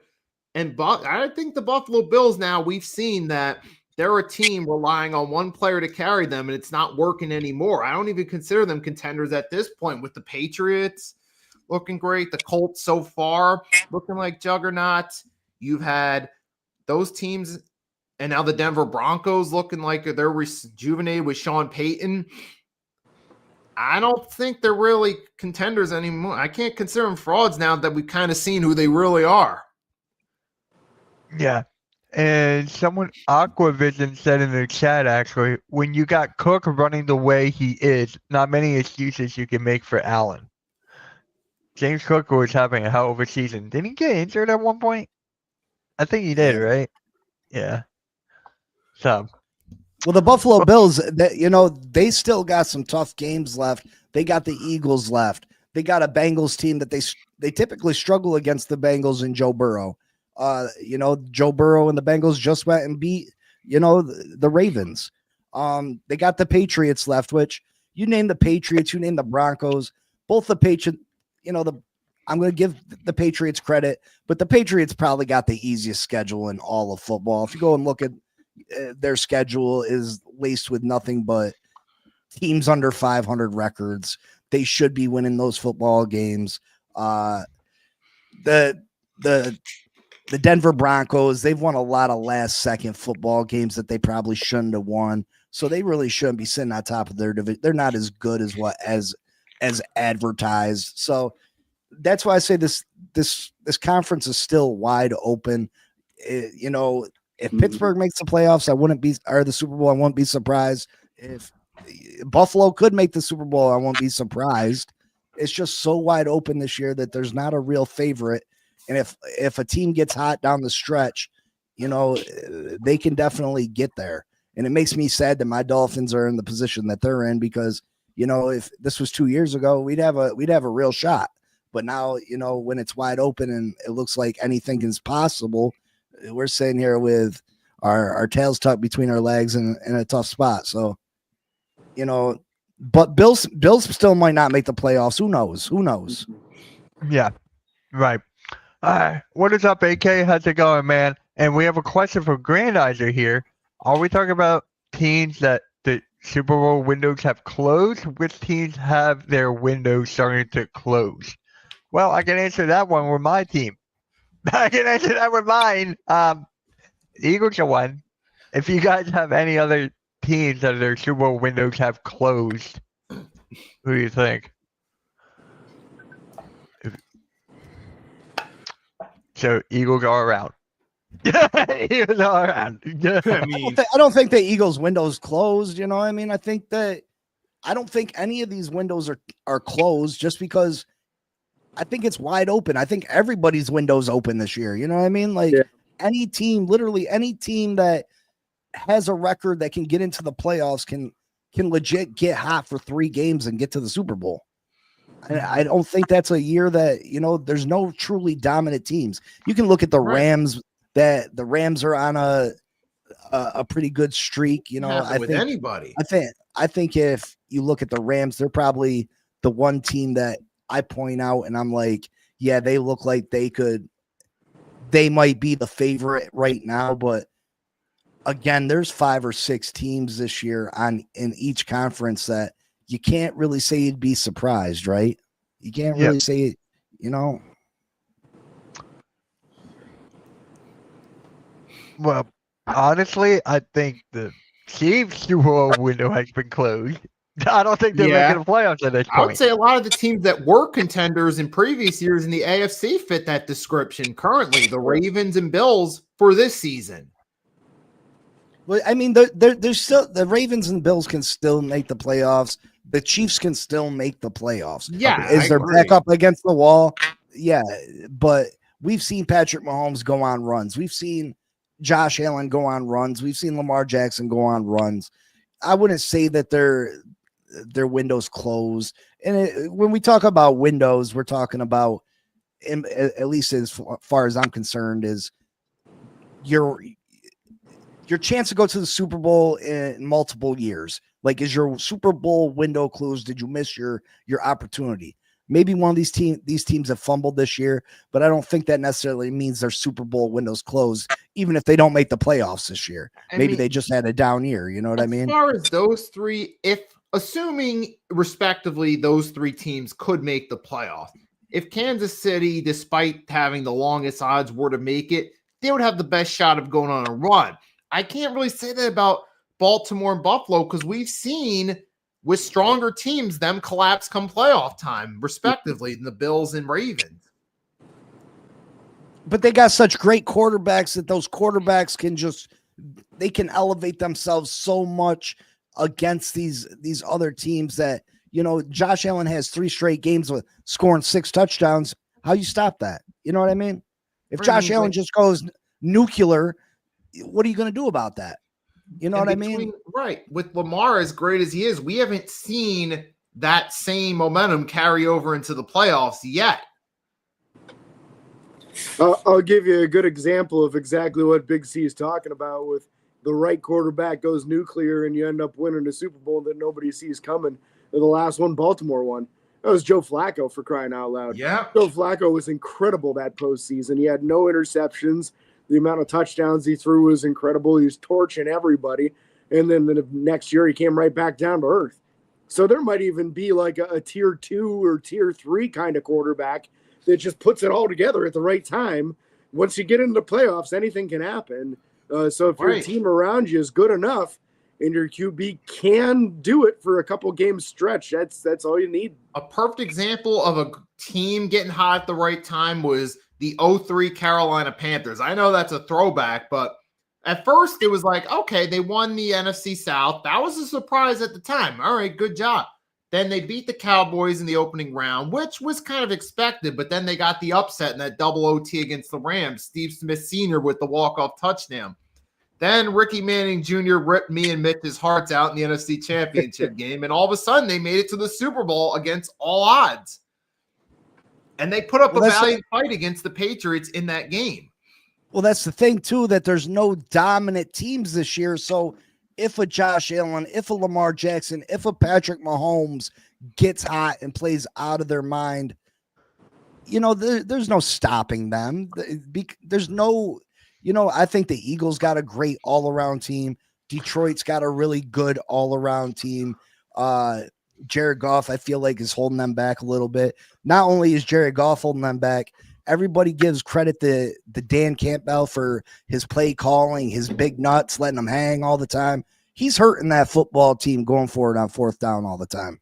And I think the Buffalo Bills now, we've seen that they're a team relying on one player to carry them, and it's not working anymore. I don't even consider them contenders at this point, with the Patriots looking great, the Colts so far looking like juggernauts. You've had those teams, and now the Denver Broncos looking like they're rejuvenated with Sean Payton. I don't think they're really contenders anymore. I can't consider them frauds now that we've kind of seen who they really are. Yeah. And someone, Aquavision, said in the chat, actually, when you got Cook running the way he is, not many excuses you can make for Allen. James Cook was having a hell of a season. Didn't he get injured at one point? I think he did, right? Yeah. So. Well, the Buffalo Bills, they still got some tough games left. They got the Eagles left. They got a Bengals team that they typically struggle against the Bengals and Joe Burrow. Joe Burrow and the Bengals just went and beat, the Ravens. They got the Patriots left, which you name the Patriots, you name the Broncos, both the Patriots, I'm going to give the Patriots credit, but the Patriots probably got the easiest schedule in all of football. If you go and look at their schedule is laced with nothing but teams under 500 records. They should be winning those football games. The Denver Broncos, they've won a lot of last second football games that they probably shouldn't have won. So they really shouldn't be sitting on top of their division. They're not as good as advertised. So that's why I say this conference is still wide open. If Pittsburgh makes the playoffs, or the Super Bowl, I won't be surprised. If Buffalo could make the Super Bowl, I won't be surprised. It's just so wide open this year that there's not a real favorite. And if a team gets hot down the stretch, they can definitely get there. And it makes me sad that my Dolphins are in the position that they're in because, if this was 2 years ago, we'd have a real shot. But now, when it's wide open and it looks like anything is possible, we're sitting here with our tails tucked between our legs in a tough spot. So, but Bills still might not make the playoffs. Who knows? Yeah, right. What is up, AK? How's it going, man? And we have a question for Grandizer here. Are we talking about teams that the Super Bowl windows have closed? Which teams have their windows starting to close? Well, I can answer that one with my team. I can answer that with mine. The Eagles are one. If you guys have any other teams that their Super Bowl windows have closed, who do you think? So Eagles are around. Eagles are around. I mean, I don't think the Eagles' windows closed. You know, I mean, I don't think any of these windows are closed just because I think it's wide open. I think everybody's window's open this year. You know what I mean? Like any team, literally any team that has a record that can get into the playoffs can legit get hot for 3 games and get to the Super Bowl. I don't think that's a year that, you know, there's no truly dominant teams. You can look at the Rams, that the Rams are on a pretty good streak. You know, I think anybody. I think if you look at the Rams, they're probably the one team that I point out and I'm like, yeah, they look like they might be the favorite right now. But again, there's 5 or 6 teams this year in each conference that you can't really say you'd be surprised, right? You can't really say it, you know. Well, honestly, I think the Chiefs Super Bowl window has been closed. I don't think they're making the playoffs at this point. I would say a lot of the teams that were contenders in previous years in the AFC fit that description currently. The Ravens and Bills for this season. Well, I mean, there's still the Ravens and Bills can still make the playoffs. The Chiefs can still make the playoffs. Yeah. Is their back up against the wall? Yeah. But we've seen Patrick Mahomes go on runs. We've seen Josh Allen go on runs. We've seen Lamar Jackson go on runs. I wouldn't say that their windows closed. And when we talk about windows, we're talking about, at least as far as I'm concerned, is your chance to go to the Super Bowl in multiple years. Like, is your Super Bowl window closed? Did you miss your opportunity? Maybe one of these teams have fumbled this year, but I don't think that necessarily means their Super Bowl window's closed, even if they don't make the playoffs this year. Maybe they just had a down year. You know what I mean? As far as those 3, if assuming respectively those 3 teams could make the playoffs, if Kansas City, despite having the longest odds, were to make it, they would have the best shot of going on a run. I can't really say that about Baltimore and Buffalo because we've seen with stronger teams them collapse come playoff time, respectively, than the Bills and Ravens. But they got such great quarterbacks that those quarterbacks they can elevate themselves so much against these other teams that, you know, Josh Allen has 3 straight games with scoring 6 touchdowns. How you stop that? You know what I mean? If Josh Allen just goes nuclear, what are you going to do about that? You know what I mean? Right. With Lamar, as great as he is, we haven't seen that same momentum carry over into the playoffs yet. I'll give you a good example of exactly what Big C is talking about. With the right quarterback goes nuclear and you end up winning a Super Bowl that nobody sees coming. The last one, Baltimore won. That was Joe Flacco, for crying out loud. Yeah. Joe Flacco was incredible that postseason. He had no interceptions. The amount of touchdowns he threw was incredible. He was torching everybody. And then the next year, he came right back down to earth. So there might even be like a tier 2 or tier 3 kind of quarterback that just puts it all together at the right time. Once you get into the playoffs, anything can happen. So if your team around you is good enough and your QB can do it for a couple games stretch, that's all you need. A perfect example of a team getting hot at the right time was the 03 Carolina Panthers. I know that's a throwback, but at first it was like, okay, they won the NFC South. That was a surprise at the time. All right, good job. Then they beat the Cowboys in the opening round, which was kind of expected, but then they got the upset in that double OT against the Rams. Steve Smith Sr. with the walk-off touchdown. Then Ricky Manning Jr. ripped me and Mitch's hearts out in the NFC Championship game, and all of a sudden they made it to the Super Bowl against all odds. And they put up a valiant fight against the Patriots in that game. Well, that's the thing, too, that there's no dominant teams this year. So if a Josh Allen, if a Lamar Jackson, if a Patrick Mahomes gets hot and plays out of their mind, you know, there's no stopping them. There's no, you know, I think the Eagles got a great all-around team. Detroit's got a really good all-around team. Jared Goff, I feel like, is holding them back a little bit. Not only is Jared Goff holding them back, everybody gives credit to Dan Campbell for his play calling, his big nuts, letting them hang all the time. He's hurting that football team going forward on fourth down all the time.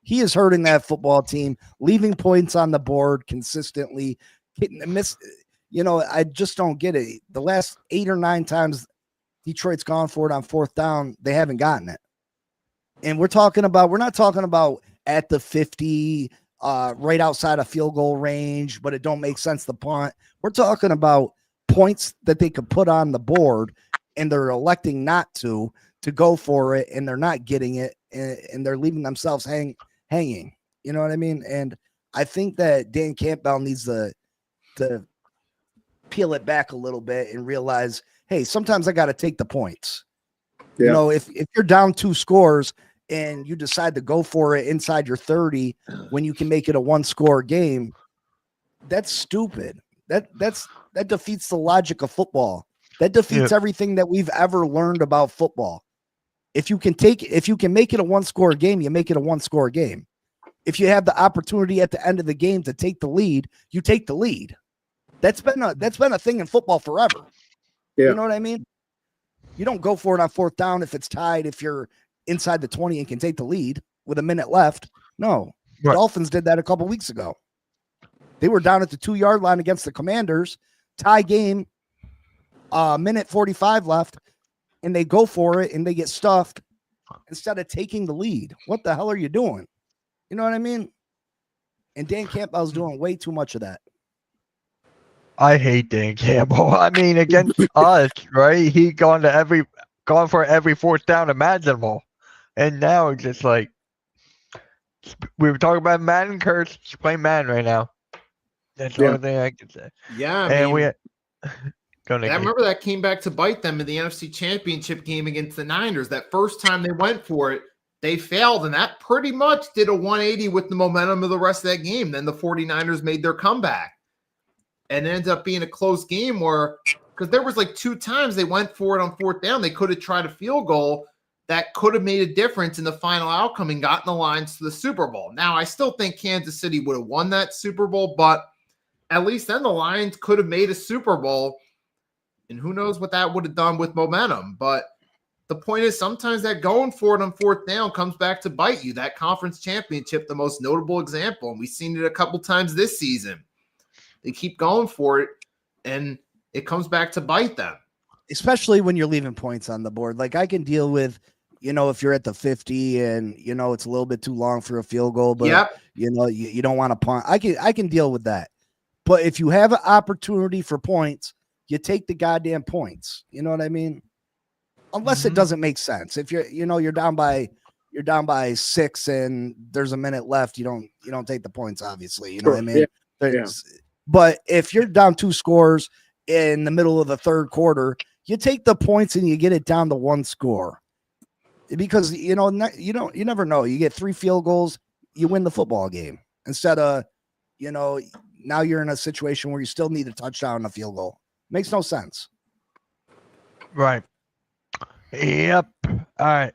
He is hurting that football team, leaving points on the board consistently. I just don't get it. The last 8 or 9 times Detroit's gone for it on fourth down, they haven't gotten it. And we're not talking about at the 50, right outside of field goal range, but it don't make sense to punt. We're talking about points that they could put on the board, and they're electing not to go for it, and they're not getting it, and they're leaving themselves hanging. You know what I mean? And I think that Dan Campbell needs to peel it back a little bit and realize, hey, sometimes I got to take the points. Yeah. You know, if you're down 2 scores and you decide to go for it inside your 30 when you can make it a 1-score game, that's stupid. That defeats the logic of football. That defeats everything that we've ever learned about football. If you can make it a 1-score game, you make it a 1-score game. If you have the opportunity at the end of the game to take the lead, you take the lead. That's been a thing in football forever. Yeah. You know what I mean? You don't go for it on fourth down if it's tied, if you're inside the 20 and can take the lead with a minute left. No. Right. Dolphins did that a couple weeks ago. They were down at the 2-yard line against the Commanders, tie game, minute 45 left, and they go for it and they get stuffed instead of taking the lead. What the hell are you doing? You know what I mean? And Dan Campbell's doing way too much of that. I hate Dan Campbell. I mean, against us, right? He gone for every fourth down imaginable. And now it's just like, we were talking about Madden curse. He's playing Madden right now. That's the only thing I can say. Yeah, I remember that came back to bite them in the NFC Championship game against the Niners. That first time they went for it, they failed, and that pretty much did a 180 with the momentum of the rest of that game. Then the 49ers made their comeback. And it ended up being a close game because there was like 2 times they went for it on fourth down. They could have tried a field goal that could have made a difference in the final outcome and gotten the Lions to the Super Bowl. Now, I still think Kansas City would have won that Super Bowl, but at least then the Lions could have made a Super Bowl. And who knows what that would have done with momentum. But the point is, sometimes that going for it on fourth down comes back to bite you. That conference championship, the most notable example. And we've seen it a couple times this season. They keep going for it, and it comes back to bite them. Especially when you're leaving points on the board. Like, I can deal with, if you're at the 50 and, it's a little bit too long for a field goal, but, you don't want to punt. I can deal with that. But if you have an opportunity for points, you take the goddamn points. You know what I mean? Unless it doesn't make sense. If you're down by 6 and there's a minute left, you don't take the points, obviously. You know what I mean? Yeah. But if you're down 2 scores in the middle of the third quarter, you take the points and you get it down to 1 score. Because you never know. You get 3 field goals, you win the football game. Instead of, now you're in a situation where you still need a touchdown and a field goal. Makes no sense. Right. Yep. All right.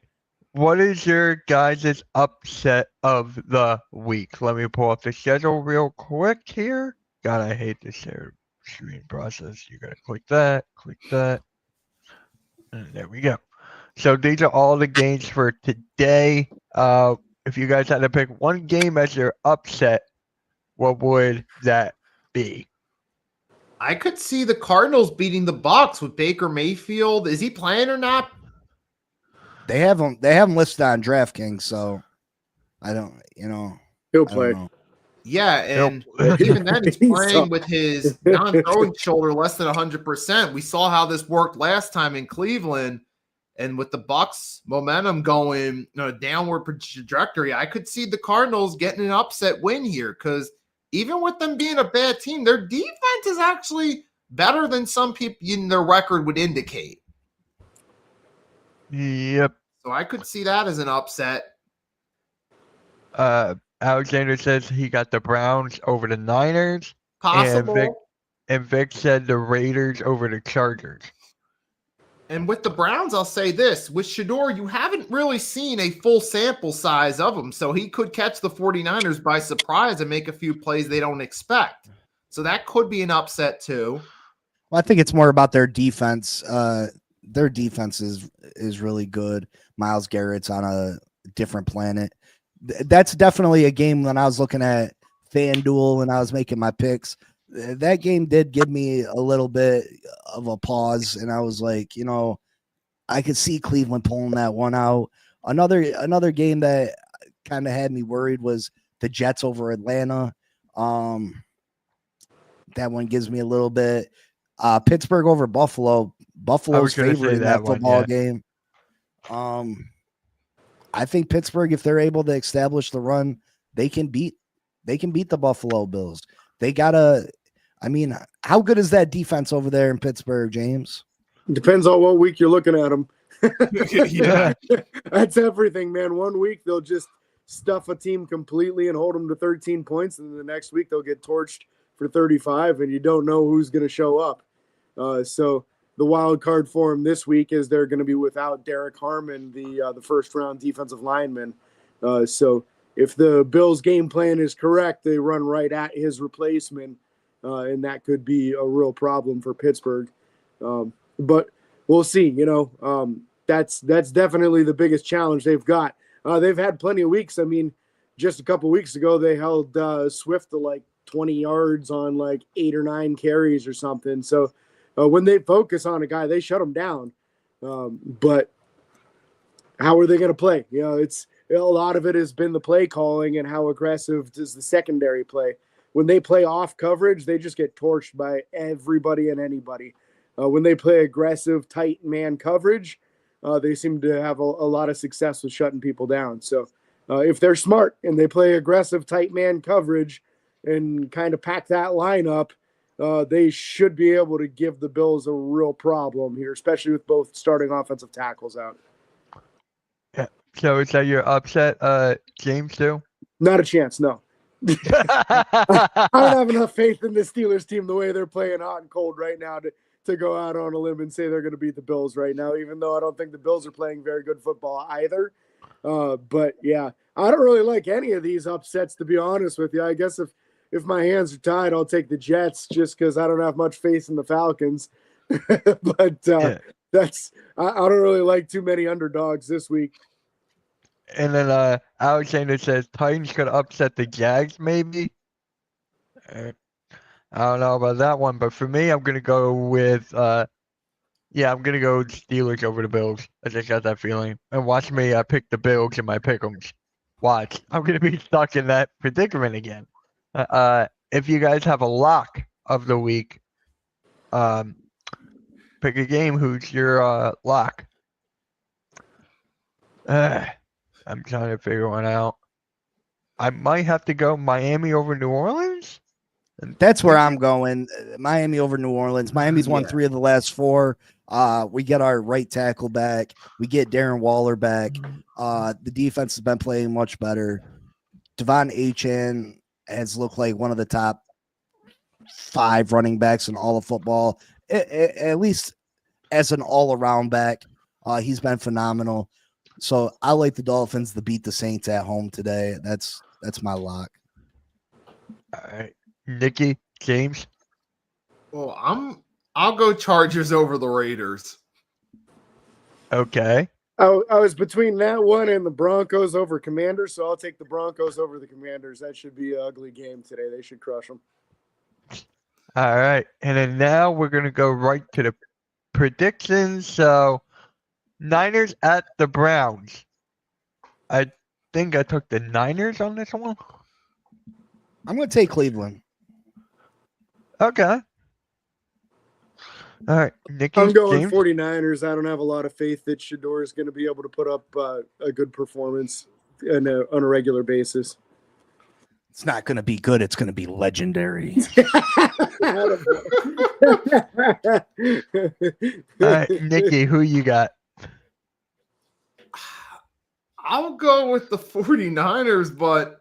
What is your guys' upset of the week? Let me pull up the schedule real quick here. God, I hate this share screen process. You gotta click that, and there we go. So these are all the games for today. If you guys had to pick one game as your upset, what would that be? I could see the Cardinals beating the Bucs with Baker Mayfield. Is he playing or not? They have him listed on DraftKings, so I don't, he'll play. Yeah, and even then he's playing with his non-throwing shoulder less than 100%. We saw how this worked last time in Cleveland, and with the Bucs momentum going downward trajectory, I could see the Cardinals getting an upset win here because even with them being a bad team, their defense is actually better than some people in their record would indicate. Yep. So I could see that as an upset. Alexander says he got the Browns over the Niners. Possible. And Vic said the Raiders over the Chargers. And with the Browns, I'll say this. With Shador, you haven't really seen a full sample size of him. So he could catch the 49ers by surprise and make a few plays they don't expect. So that could be an upset too. Well, I think it's more about their defense. Their defense is really good. Myles Garrett's on a different planet. That's definitely a game when I was looking at FanDuel and I was making my picks. That game did give me a little bit of a pause, and I was like, I could see Cleveland pulling that one out. Another game that kind of had me worried was the Jets over Atlanta. That one gives me a little bit. Pittsburgh over Buffalo. Buffalo's favorite in that football game. I think Pittsburgh, if they're able to establish the run, they can beat the Buffalo Bills. They gotta. I mean, how good is that defense over there in Pittsburgh, James? Depends on what week you're looking at them. Yeah. That's everything, man. One week they'll just stuff a team completely and hold them to 13 points, and then the next week they'll get torched for 35, and you don't know who's going to show up. So the wild card for them this week is they're going to be without Derek Harmon, the first round defensive lineman. So if the Bills' game plan is correct, they run right at his replacement, and that could be a real problem for Pittsburgh. But we'll see. That's definitely the biggest challenge they've got. They've had plenty of weeks. I mean, just a couple weeks ago, they held Swift to like 20 yards on like 8 or 9 carries or something. So when they focus on a guy, they shut him down. But how are they going to play? It's a lot of it has been the play calling and how aggressive does the secondary play. When they play off coverage, they just get torched by everybody and anybody. When they play aggressive, tight man coverage, they seem to have a lot of success with shutting people down. So if they're smart and they play aggressive, tight man coverage and kind of pack that lineup, they should be able to give the Bills a real problem here, especially with both starting offensive tackles out. Yeah. So is that your upset, James, too? Not a chance, no. I don't have enough faith in the Steelers team the way they're playing hot and cold right now to go out on a limb and say they're going to beat the Bills right now, even though I don't think the Bills are playing very good football either. But, yeah, I don't really like any of these upsets, to be honest with you. I guess if my hands are tied, I'll take the Jets just because I don't have much faith in the Falcons. But I don't really like too many underdogs this week. And then Alexander says Titans could upset the Jags, maybe. I don't know about that one, but for me, I'm gonna go with I'm gonna go Steelers over the Bills. I just got that feeling. And watch me pick the Bills in my pick'ems. Watch, I'm gonna be stuck in that predicament again. If you guys have a lock of the week, pick a game. Who's your lock? I'm trying to figure one out. I might have to go Miami over New Orleans. That's where I'm going. Miami over New Orleans. Miami's won 3 of the last 4. We get our right tackle back. We get Darren Waller back. The defense has been playing much better. Devon Achane has looked like one of the top 5 running backs in all of football, at least as an all-around back. He's been phenomenal. So I like the Dolphins to beat the Saints at home today. That's my lock. All right, Nikki, James. Well, I'll go Chargers over the Raiders. Okay. I was between that one and the Broncos over Commanders, so I'll take the Broncos over the Commanders. That should be an ugly game today. They should crush them. All right, and then now we're gonna go right to the predictions. So, Niners at the Browns. I think I took the Niners on this one. I'm going to take Cleveland. Okay. All right, Nikki, I'm going James? 49ers. I don't have a lot of faith that Shador is going to be able to put up a good performance on a regular basis. It's not going to be good. It's going to be legendary. All right, Nikki, who you got? I'll go with the 49ers, but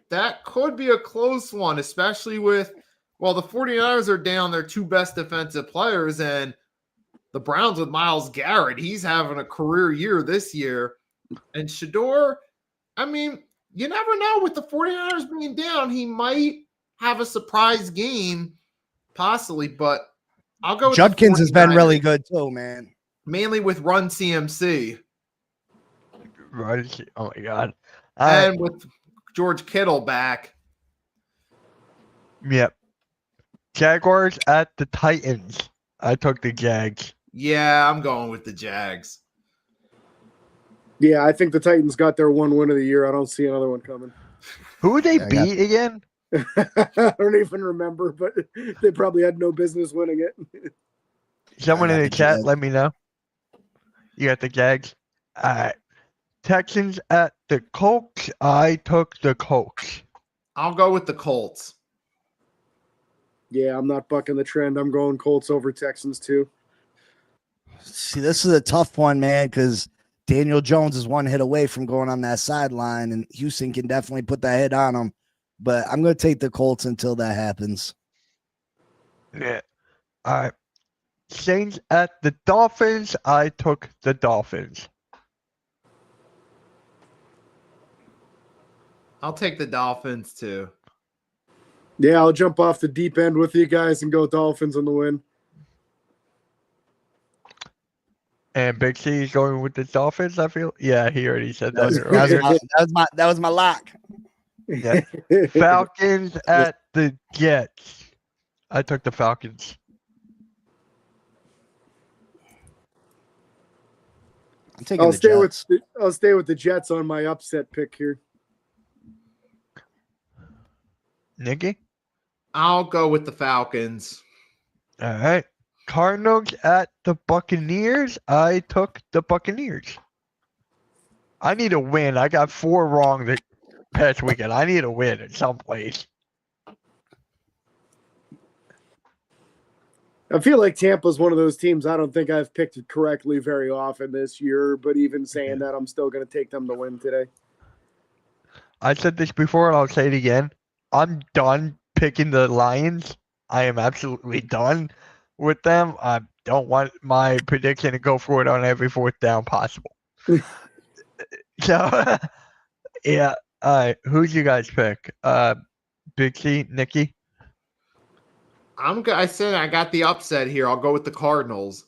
that could be a close one, especially with, the 49ers are down their 2 best defensive players, and the Browns with Myles Garrett. He's having a career year this year. And Shador, I mean, you never know with the 49ers being down, he might have a surprise game, possibly, but I'll go with Judkins has been 49ers, really good too, man. mainly with Run CMC Right. Oh my God. and with George Kittle back. Yep. Jaguars at the Titans. I took the Jags. Yeah, I'm going with the Jags. Yeah, I think the Titans got their one win of the year. I don't see another one coming. Who they Yeah, I got- beat again? I don't even remember, but they probably had no business winning it. Someone I in got the the chat, Jags. let me know. You got the Jags. All right. Texans at the Colts. I took the Colts. I'll go with the Colts. Yeah, I'm not bucking the trend. I'm going Colts over Texans too. See, this is a tough one, man, because Daniel Jones is one hit away from going on that sideline, and Houston can definitely put that hit on him. But I'm going to take the Colts until that happens. Yeah. All right. Saints at the Dolphins. I took the Dolphins. I'll take the Dolphins too. Yeah, I'll jump off the deep end with you guys and go Dolphins on the win. And Big C is going with the Dolphins, I feel. Yeah, he already said that That earlier. was my lock. Yeah. Falcons at the Jets. I took the Falcons. I'm taking I'll the stay Jets. with the Jets on my upset pick here. Nikki? I'll go with the Falcons. All right. Cardinals at the Buccaneers. I took the Buccaneers. I need a win. I got 4 wrong the past weekend. I need a win at some place. I feel like Tampa's one of those teams I don't think I've picked correctly very often this year, but even saying that, I'm still going to take them to win today. I said this before and I'll say it again. I'm done picking the Lions. I am absolutely done with them. I don't want my prediction to go for it on every 4th down possible. So, yeah. All right. Who'd you guys pick? Big C, Nikki? I said I got the upset here. I'll go with the Cardinals.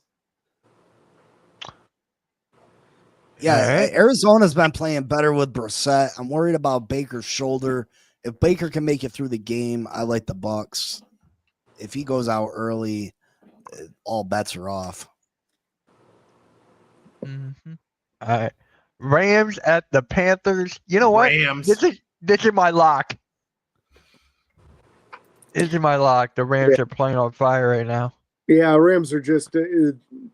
Yeah, All right. Arizona's been playing better with Brissett. I'm worried about Baker's shoulder. If Baker can make it through the game, I like the Bucks. If he goes out early, all bets are off. Mm-hmm. All right. Rams at the Panthers. You know what? Rams. This is my lock. This is my lock. The Rams are playing on fire right now. Yeah, Rams are just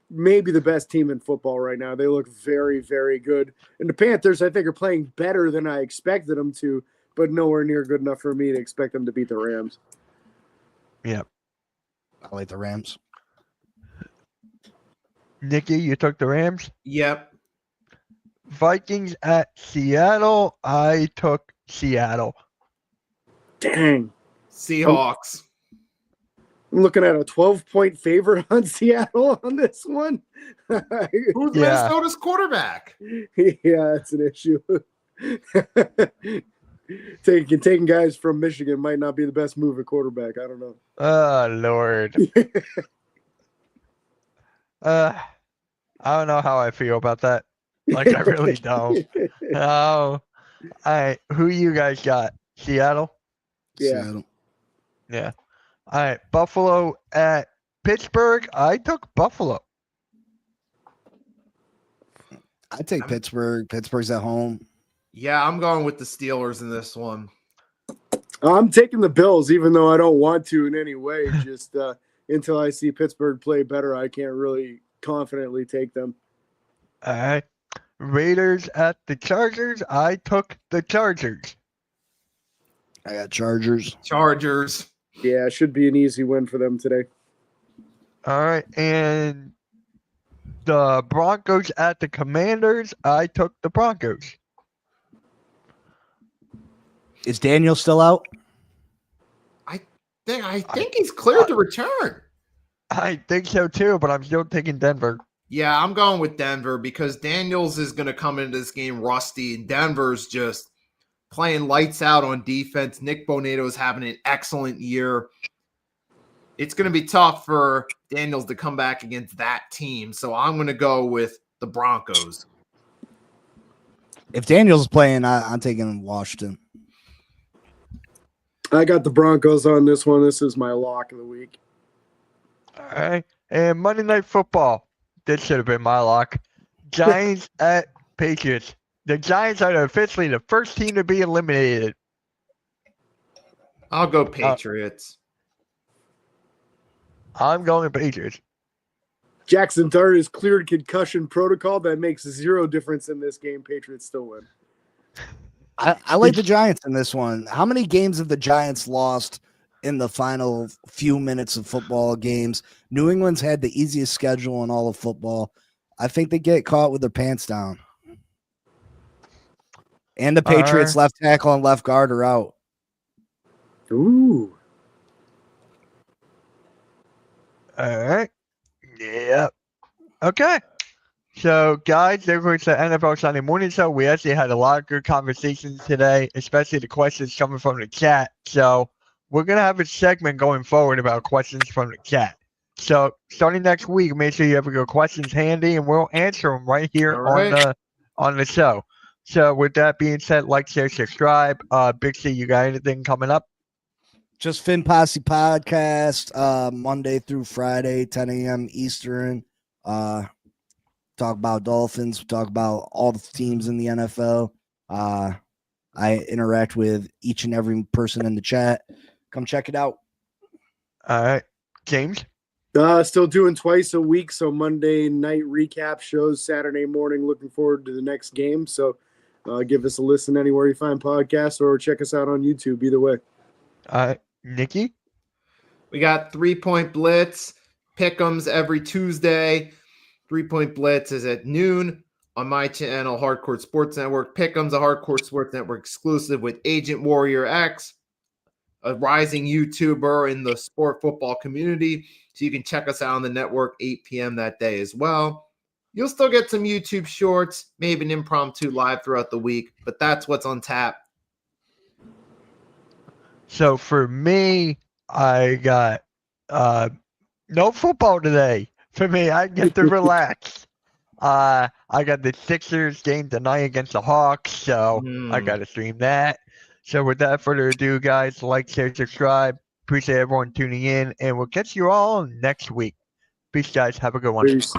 maybe the best team in football right now. They look very, very good. And the Panthers, I think, are playing better than I expected them to, but nowhere near good enough for me to expect them to beat the Rams. Yep. I like the Rams. Nikki, you took the Rams? Yep. Vikings at Seattle. I took Seattle. Dang. Seahawks. I'm looking at a 12-point favorite on Seattle on this one. Who's Yeah. Minnesota's quarterback? Yeah, that's an issue. Taking guys from Michigan might not be the best move at quarterback. I don't know. Oh, Lord. I don't know how I feel about that. Like, I really don't. Oh. All right. Who you guys got? Seattle? Yeah. Seattle. Yeah. All right. Buffalo at Pittsburgh. I took Buffalo. I take Pittsburgh. Pittsburgh's at home. Yeah, I'm going with the Steelers in this one. I'm taking the Bills, even though I don't want to in any way. Just until I see Pittsburgh play better, I can't really confidently take them. All right. Raiders at the Chargers. I took the Chargers. I got Chargers. Chargers. Yeah, it should be an easy win for them today. All right. And the Broncos at the Commanders. I took the Broncos. Is Daniel still out? I think he's cleared to return. I think so too, but I'm still taking Denver. Yeah, I'm going with Denver because Daniels is going to come into this game rusty, and Denver's just playing lights out on defense. Nick Bonato is having an excellent year. It's going to be tough for Daniels to come back against that team, so I'm going to go with the Broncos. If Daniels playing, I'm taking Washington. I got the Broncos on this one. This is my lock of the week. All right. And Monday Night Football. This should have been my lock. Giants at Patriots. The Giants are officially the first team to be eliminated. I'll go Patriots. I'm going Patriots. Jackson Dart is cleared concussion protocol. That makes zero difference in this game. Patriots still win. I like the Giants in this one. How many games have the Giants lost in the final few minutes of football games? New England's had the easiest schedule in all of football. I think they get caught with their pants down. And the Patriots left tackle and left guard are out. Ooh. All right. Yeah. Okay. So, guys, there was the NFL Sunday Morning Show. We actually had a lot of good conversations today, especially the questions coming from the chat. So, we're going to have a segment going forward about questions from the chat. So, starting next week, make sure you have your questions handy, and we'll answer them right here on the show. So, with that being said, like, share, subscribe. Big C, you got anything coming up? Just Fin Posse podcast, Monday through Friday, 10 a.m. Eastern. Talk about Dolphins. Talk about all the teams in the NFL. I interact with each and every person in the chat. Come check it out. All right. James? Still doing twice a week. So Monday night recap shows, Saturday morning. Looking forward to the next game. So give us a listen anywhere you find podcasts or check us out on YouTube. Either way. Nikki? We got 3-Point Blitz, Pick'ems every Tuesday. 3-Point Blitz is at noon on my channel, Hardcore Sports Network. Pick'ems, a Hardcore Sports Network exclusive with Agent Warrior X, a rising YouTuber in the sport football community. So you can check us out on the network 8 p.m. that day as well. You'll still get some YouTube shorts, maybe an impromptu live throughout the week, but that's what's on tap. So for me, I got no football today. For me, I get to relax. I got the Sixers game tonight against the Hawks, so I got to stream that. So without further ado, guys, like, share, subscribe. Appreciate everyone tuning in, and we'll catch you all next week. Peace, guys. Have a good one. Peace.